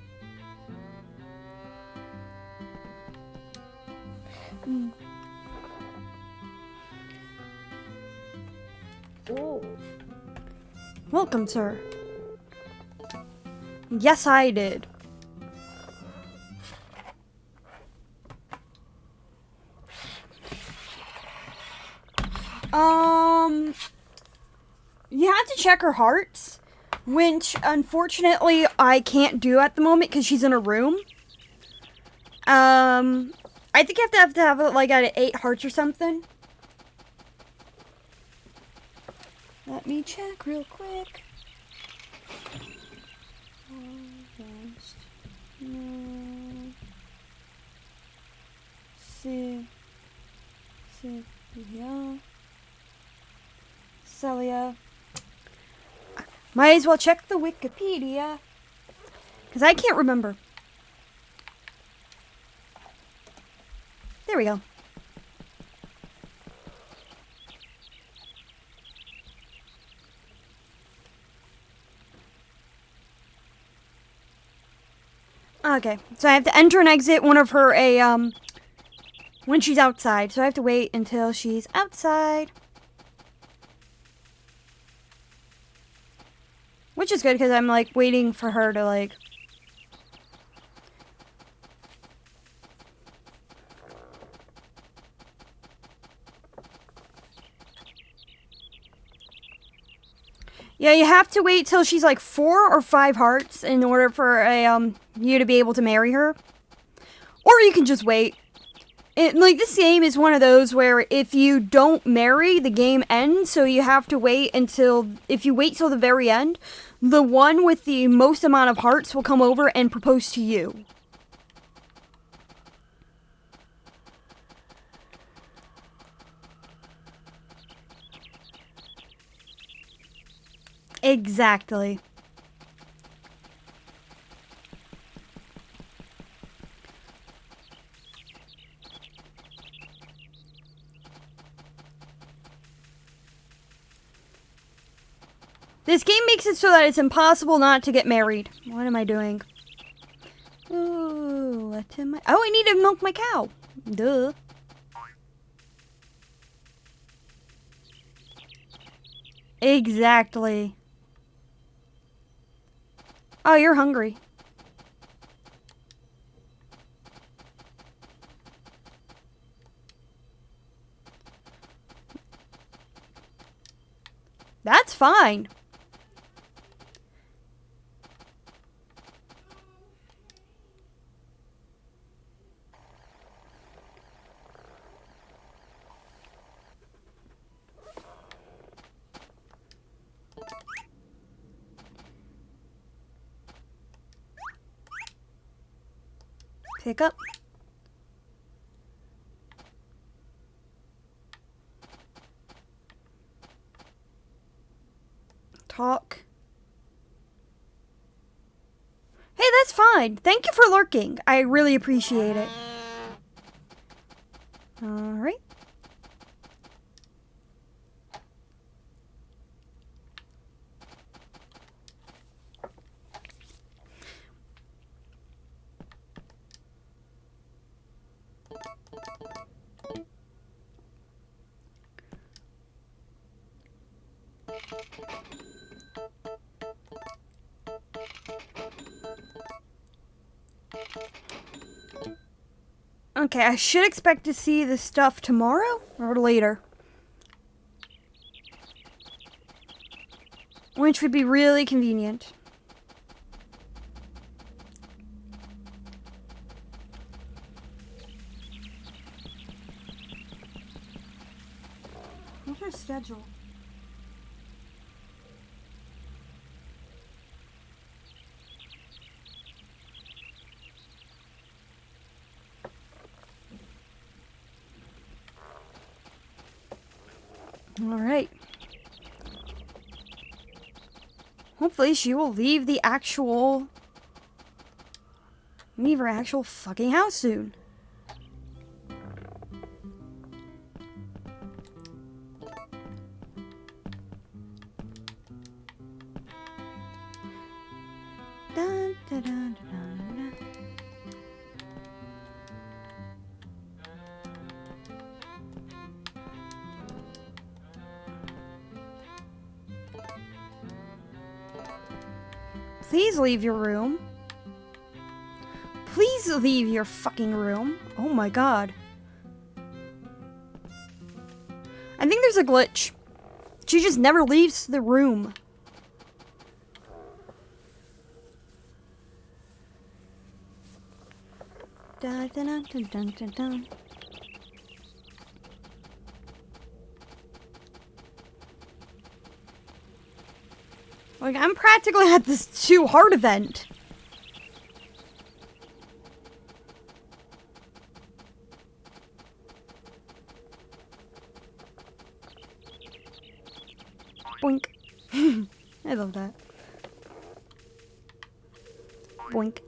Oh. Welcome, sir. Yes, I did. You have to check her hearts, which unfortunately I can't do at the moment because she's in a room. I think you have to have it like at 8 hearts or something. Let me check real quick. Celia. Might as well check the Wikipedia. Because I can't remember. There we go. Okay, so I have to enter and exit one of her when she's outside. So I have to wait until she's outside. Which is good because I'm like waiting for her to like Yeah, you have to wait till she's like 4 or 5 hearts in order for you to be able to marry her. Or you can just wait. Like, this game is one of those where if you don't marry, the game ends, so you have to wait until, if you wait till the very end, the one with the most amount of hearts will come over and propose to you. Exactly. This game makes it so that it's impossible not to get married. What am I doing? Ooh, what am I... Oh, I need to milk my cow. Duh. Exactly. Oh, you're hungry. That's fine. Pick up. Talk. Hey, that's fine. Thank you for lurking. I really appreciate it. Alright. Okay, I should expect to see this stuff tomorrow or later. Which would be really convenient. What's your schedule? Alright. Hopefully she will leave her actual fucking house soon. Dun, dun, dun, dun, dun, dun. Please leave your room. Please leave your fucking room. Oh my god. I think there's a glitch. She just never leaves the room. Dun, dun, dun, dun, dun, dun, dun. Like, I'm practically at this 2 heart event. Boink. I love that. Boink.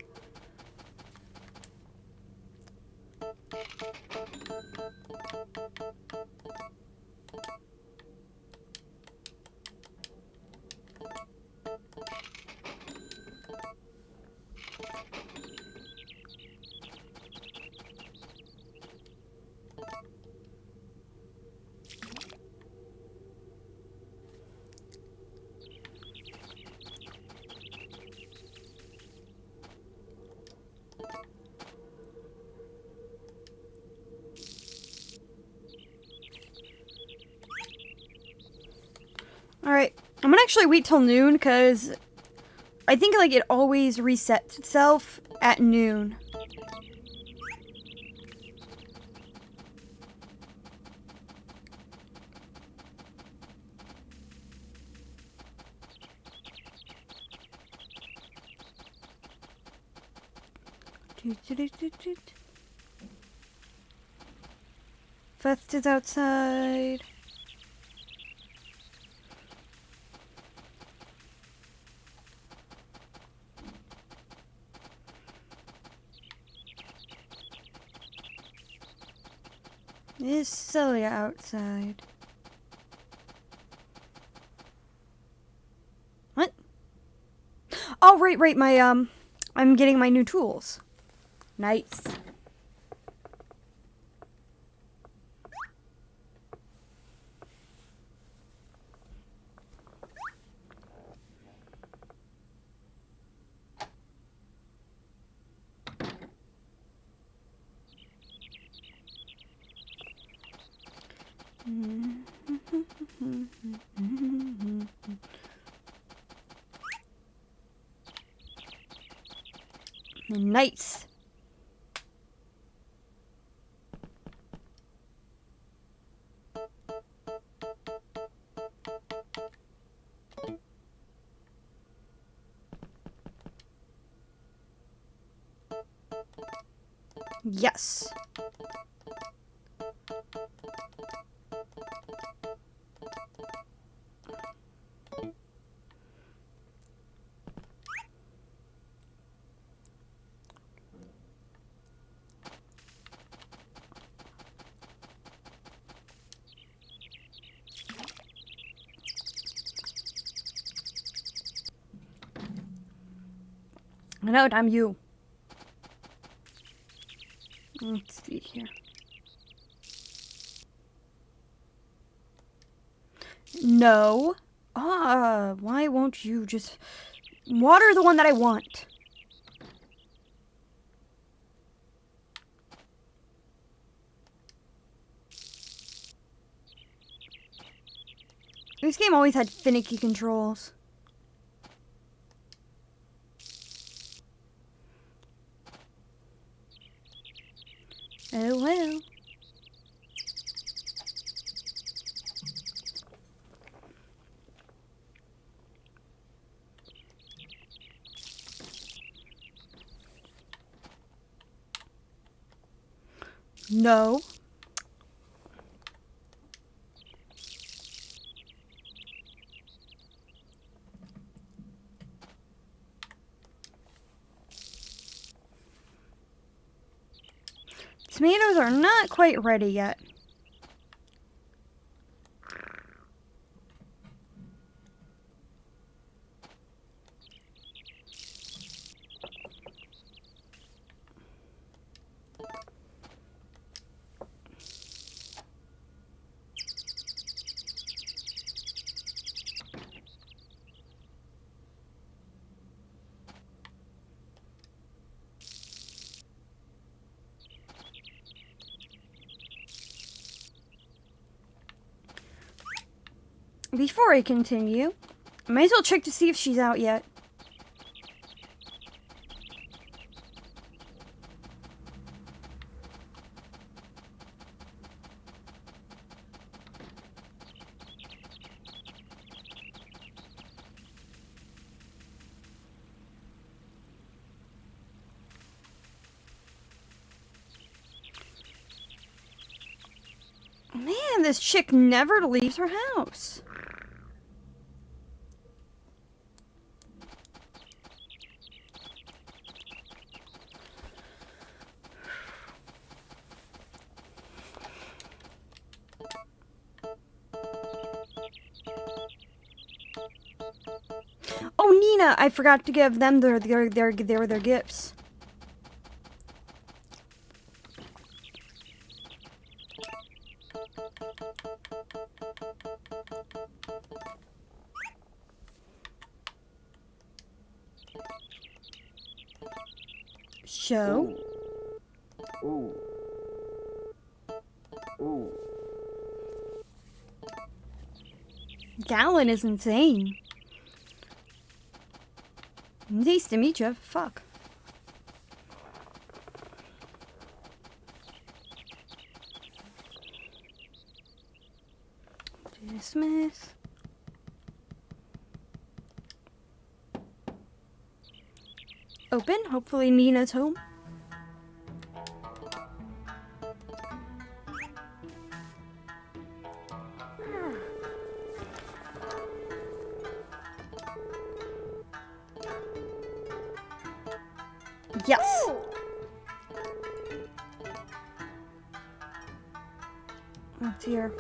Alright, I'm gonna actually wait till noon because I think like it always resets itself at noon. Fest is outside. It's silly outside. What? Oh, right, my, I'm getting my new tools. Nice. Nice. Yes. No, I'm you. Let's see here. No. Why won't you just water the one that I want? This game always had finicky controls. Oh well. No. Tomatoes are not quite ready yet. Before I continue, I might as well check to see if she's out yet. Man, this chick never leaves her house. Oh, Nina, I forgot to give them their gifts. Show. Ooh. Ooh. Gallon is insane. Nice to meet you. Fuck. Dismiss. Open. Hopefully Nina's home. Yes. Oh dear.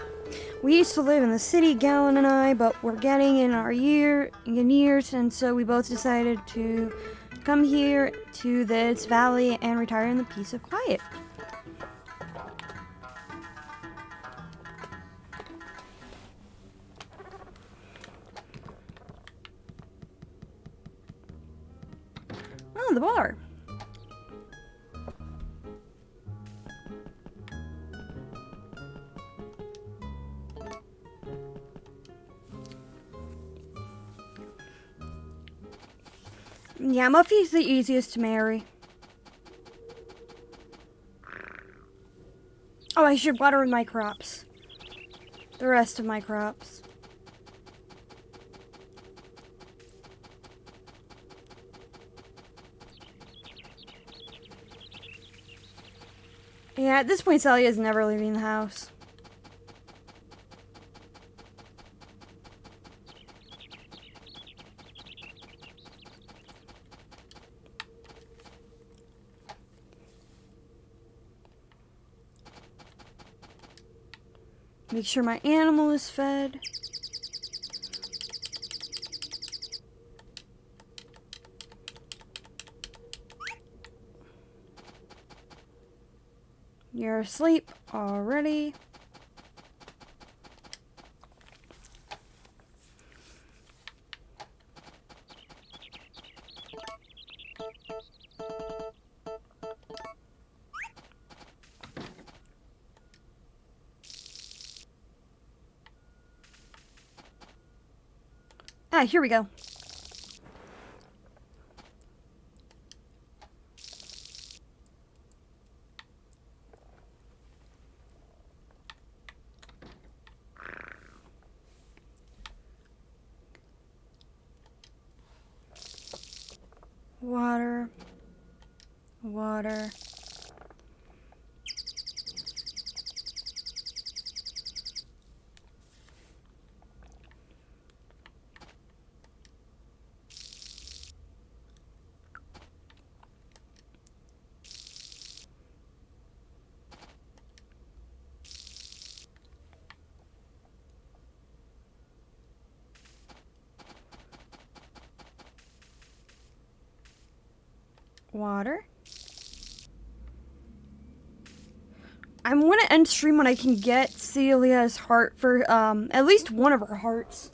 We used to live in the city, Gallon and I, but we're getting in years, and so we both decided to come here to this valley and retire in the peace of quiet. Oh, the bar. Yeah, Muffy's the easiest to marry. Oh, I should water my crops. The rest of my crops. Yeah, at this point, Celia's never leaving the house. Make sure my animal is fed. You're asleep already. Ah, here we go. Water. Water. Water. I want to end stream when I can get Celia's heart for at least one of her hearts.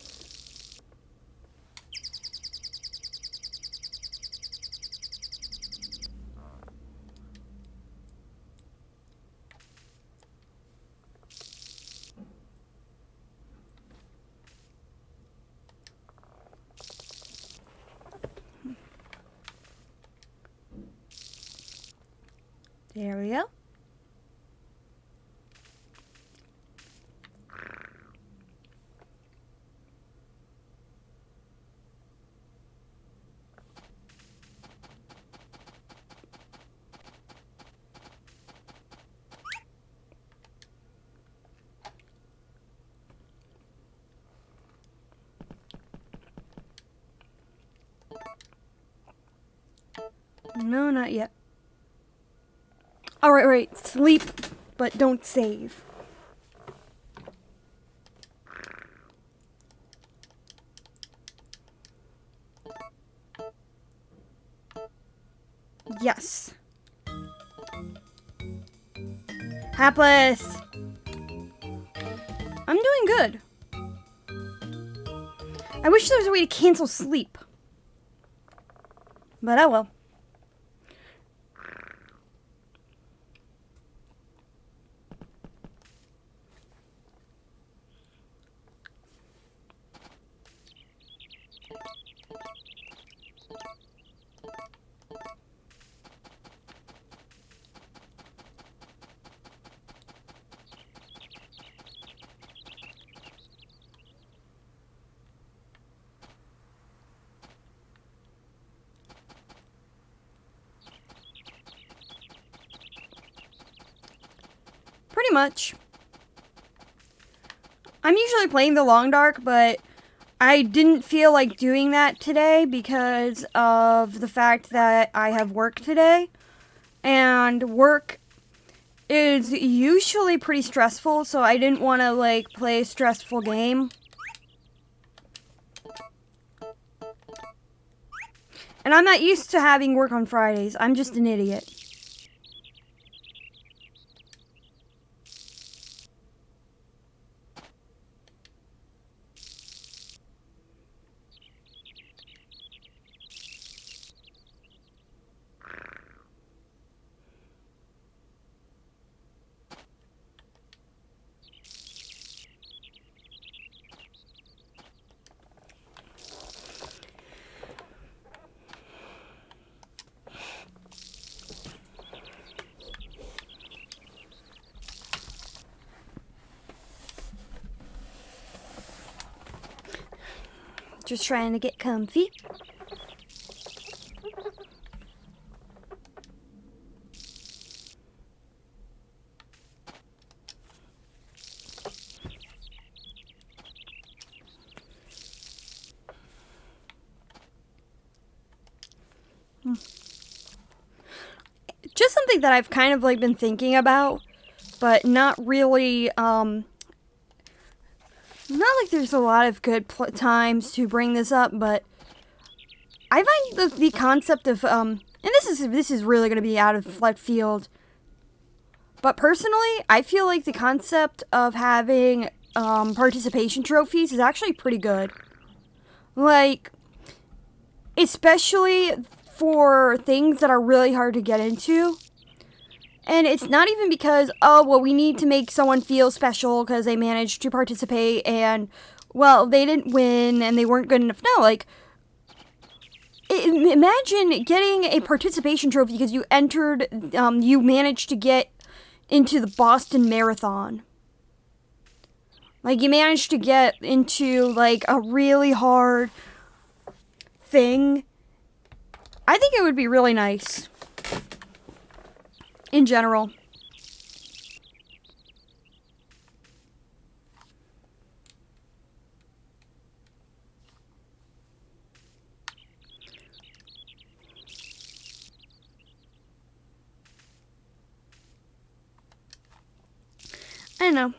There we go. No, not yet. Alright, right. Sleep, but don't save. Yes. Hapless. I'm doing good. I wish there was a way to cancel sleep. But oh well. much. I'm usually playing the Long Dark, but I didn't feel like doing that today because of the fact that I have work today. And work is usually pretty stressful, so I didn't want to, like, play a stressful game. And I'm not used to having work on Fridays. I'm just an idiot. Just trying to get comfy. Just something that I've kind of like been thinking about, but not really, not like there's a lot of good times to bring this up, but I find the concept of, and this is really going to be out of left field, but personally, I feel like the concept of having, participation trophies is actually pretty good. Like, especially for things that are really hard to get into. And it's not even because, oh, well, we need to make someone feel special because they managed to participate and, well, they didn't win and they weren't good enough. No, like, imagine getting a participation trophy because you entered, you managed to get into the Boston Marathon. Like, you managed to get into, like, a really hard thing. I think it would be really nice. In general. I don't know.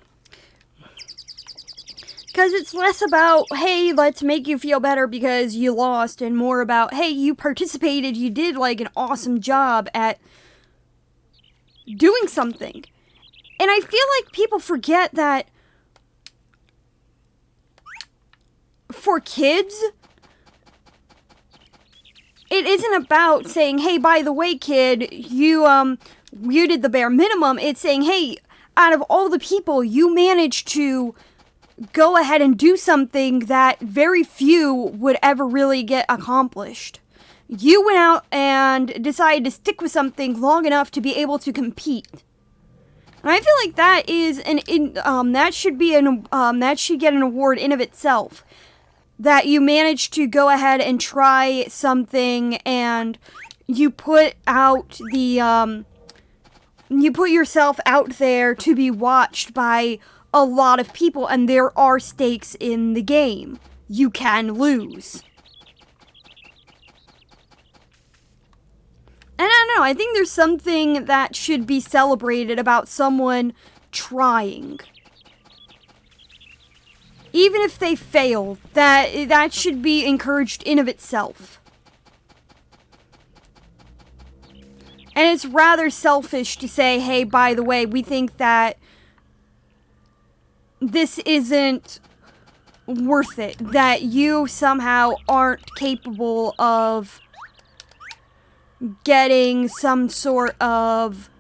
Because it's less about, hey, let's make you feel better because you lost, and more about, hey, you participated, you did, like, an awesome job at doing something. And I feel like people forget that for kids, it isn't about saying, hey, by the way, kid, you did the bare minimum. It's saying, hey, out of all the people, you managed to go ahead and do something that very few would ever really get accomplished. You went out and decided to stick with something long enough to be able to compete. And I feel like that is that should get an award in of itself. That you managed to go ahead and try something and you put out the you put yourself out there to be watched by a lot of people, and there are stakes in the game. You can lose. And I don't know, I think there's something that should be celebrated about someone trying. Even if they fail, that should be encouraged in of itself. And it's rather selfish to say, hey, by the way, we think that this isn't worth it. That you somehow aren't capable of getting some sort of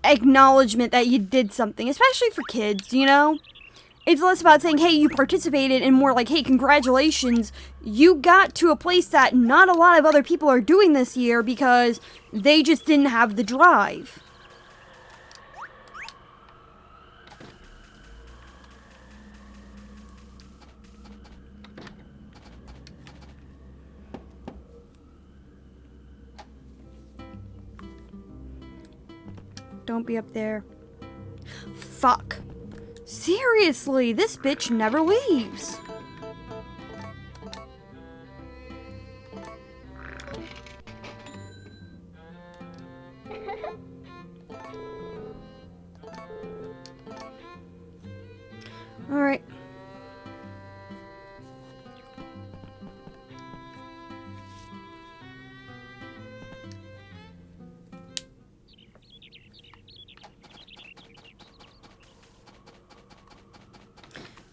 acknowledgement that you did something. Especially for kids, you know? It's less about saying, hey, you participated, and more like, hey, congratulations, you got to a place that not a lot of other people are doing this year because they just didn't have the drive. don't be up there. Fuck. Seriously, this bitch never leaves. Alright.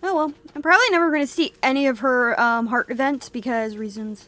Oh well, I'm probably never going to see any of her heart events because reasons.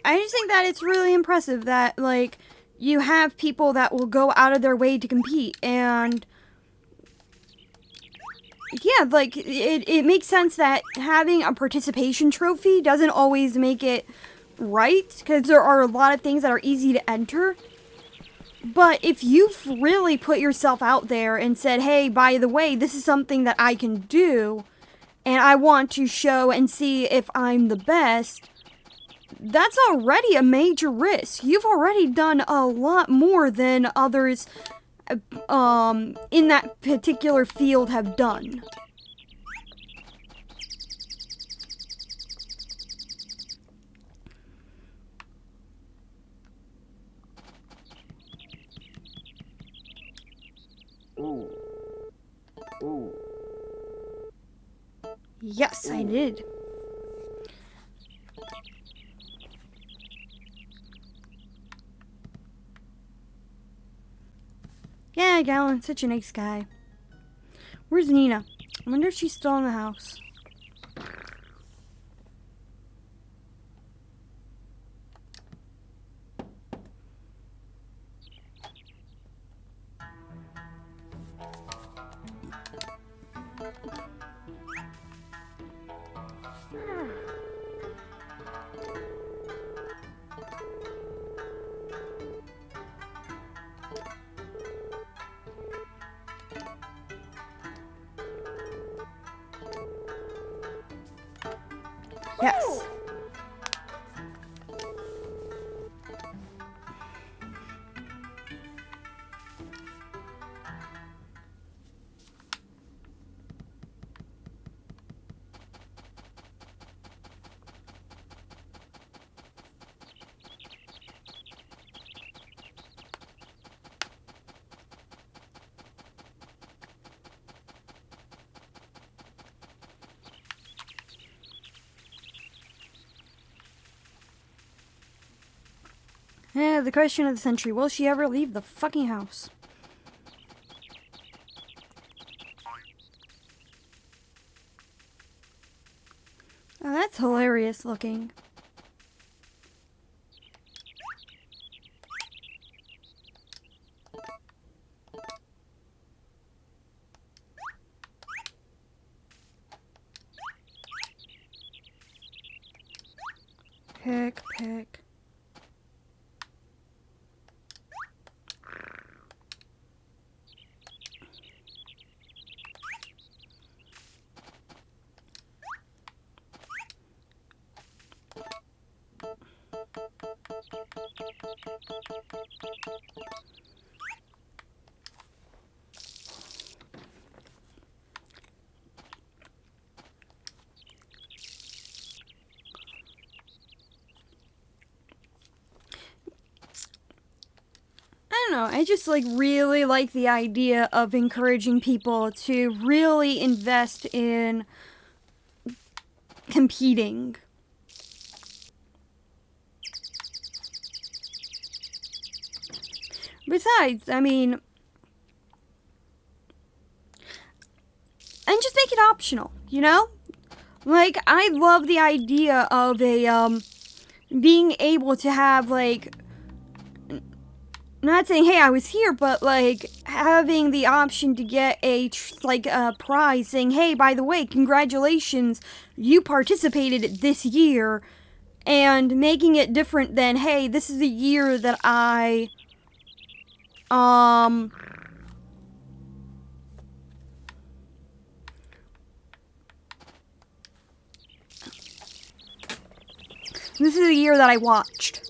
I just think that it's really impressive that, like, you have people that will go out of their way to compete, and yeah, like, it makes sense that having a participation trophy doesn't always make it right, because there are a lot of things that are easy to enter. But if you've really put yourself out there and said, hey, by the way, this is something that I can do, and I want to show and see if I'm the best, that's already a major risk. You've already done a lot more than others in that particular field have done. Ooh. Ooh. Yes, I did. Yeah, Galen, such a nice guy. Where's Nina? I wonder if she's still in the house. Yes. Yeah, the question of the century. Will she ever leave the fucking house? Oh, that's hilarious looking. Pick. I don't know, I just really like the idea of encouraging people to really invest in competing. Besides, I mean, and just make it optional, you know? Like, I love the idea of being able to have, not saying, hey, I was here, but, having the option to get a prize saying, hey, by the way, congratulations, you participated this year, and making it different than, hey, this is the year that I, this is the year that I watched.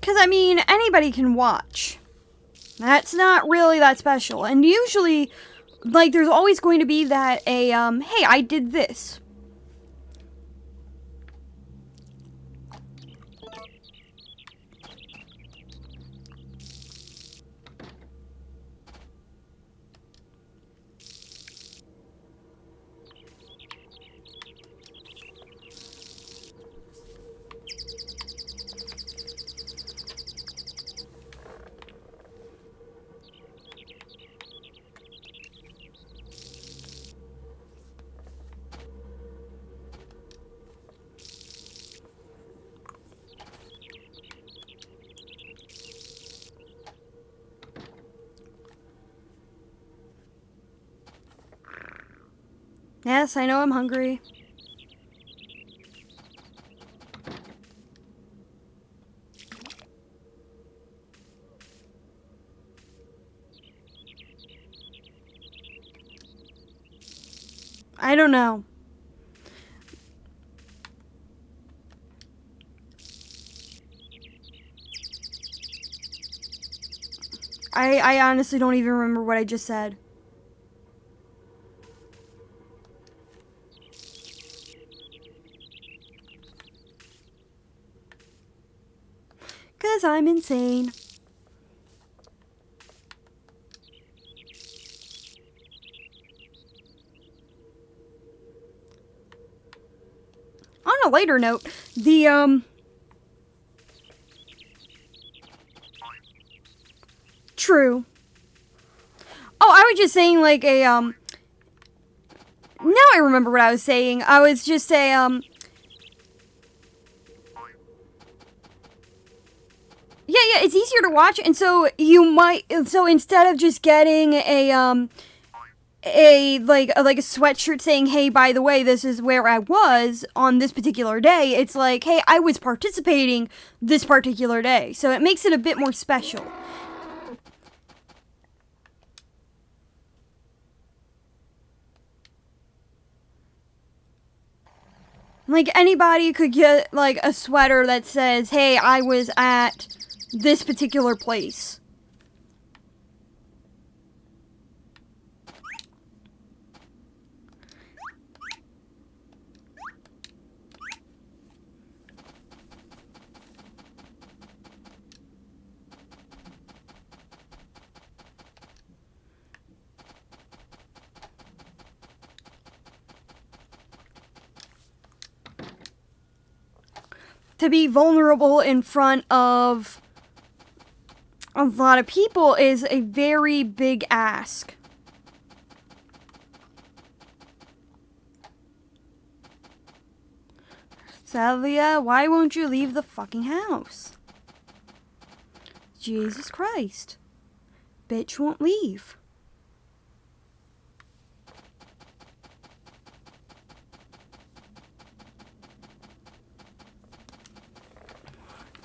Because, I mean, anybody can watch. That's not really that special. And usually, like, there's always going to be that, hey, I did this. Yes, I know I'm hungry. I don't know. I honestly don't even remember what I just said. Cause I'm insane. On a lighter note, the, True. Oh, I was just saying, like, now I remember what I was saying. I was just saying, yeah, it's easier to watch, and so so instead of just getting a sweatshirt saying, hey, by the way, this is where I was on this particular day, it's like, hey, I was participating this particular day. So it makes it a bit more special. Like, anybody could get, like, a sweater that says, hey, I was at this particular place. To be vulnerable in front of a lot of people is a very big ask. Salvia, why won't you leave the fucking house? Jesus Christ. Bitch won't leave.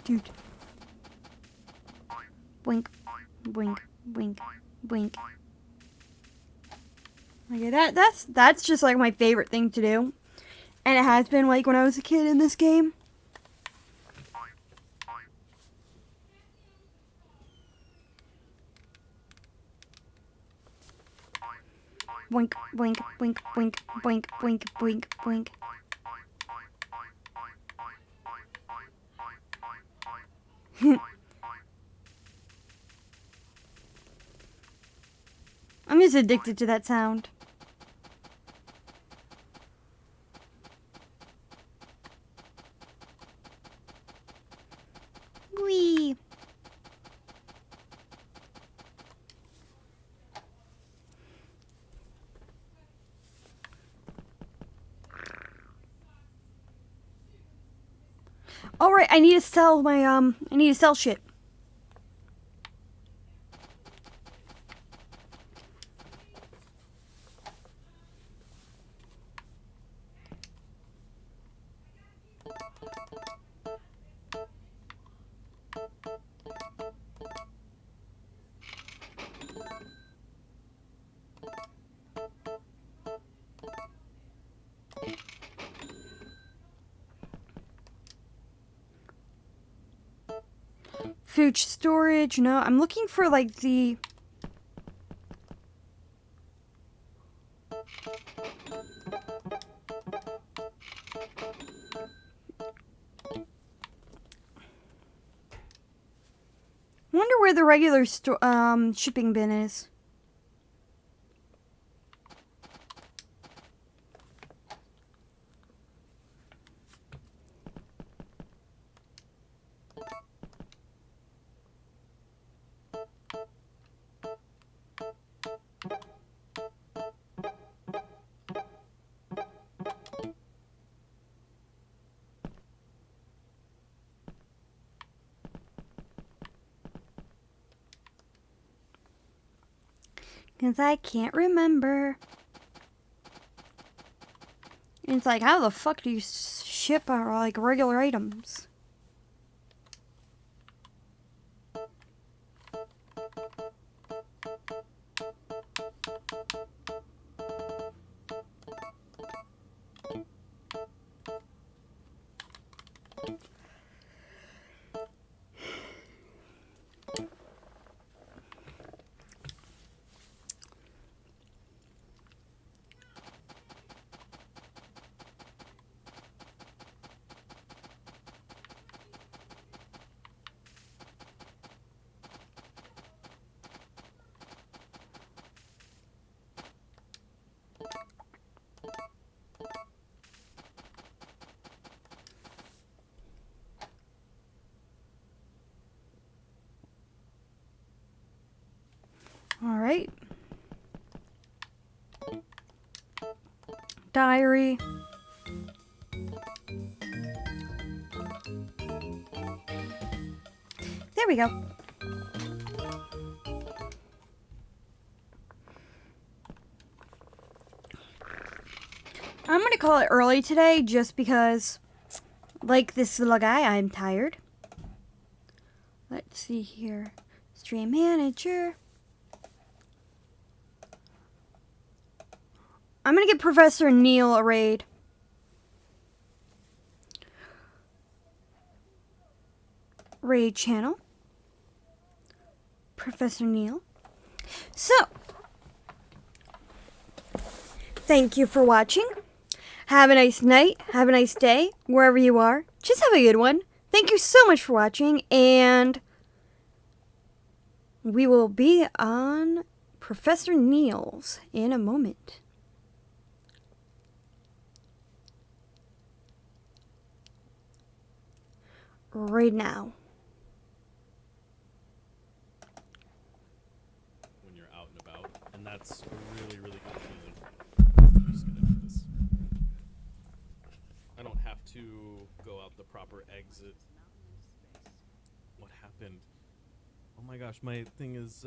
Dude. Blink, blink, blink, blink. Okay, that's just like my favorite thing to do. And it has been like when I was a kid in this game. Blink, blink, blink, blink, blink, blink, blink, blink. I'm just addicted to that sound. Wee. Alright, I need to sell my, I need to sell shit. Food storage. No, I'm looking for like the... Wonder where the regular shipping bin is. Because I can't remember. And it's like, how the fuck do you ship like regular items? Alright. Diary. There we go. I'm gonna call it early today just because, like this little guy, I'm tired. Let's see here. Stream manager. I'm gonna get Professor Neil a raid. Raid channel. Professor Neil. So, thank you for watching. Have a nice night. Have a nice day. Wherever you are. Just have a good one. Thank you so much for watching. And we will be on Professor Neil's in a moment. Right now. When you're out and about, and that's a really, really good feeling. I'm just gonna do this. I don't have to go out the proper exit. What happened? Oh my gosh, my thing is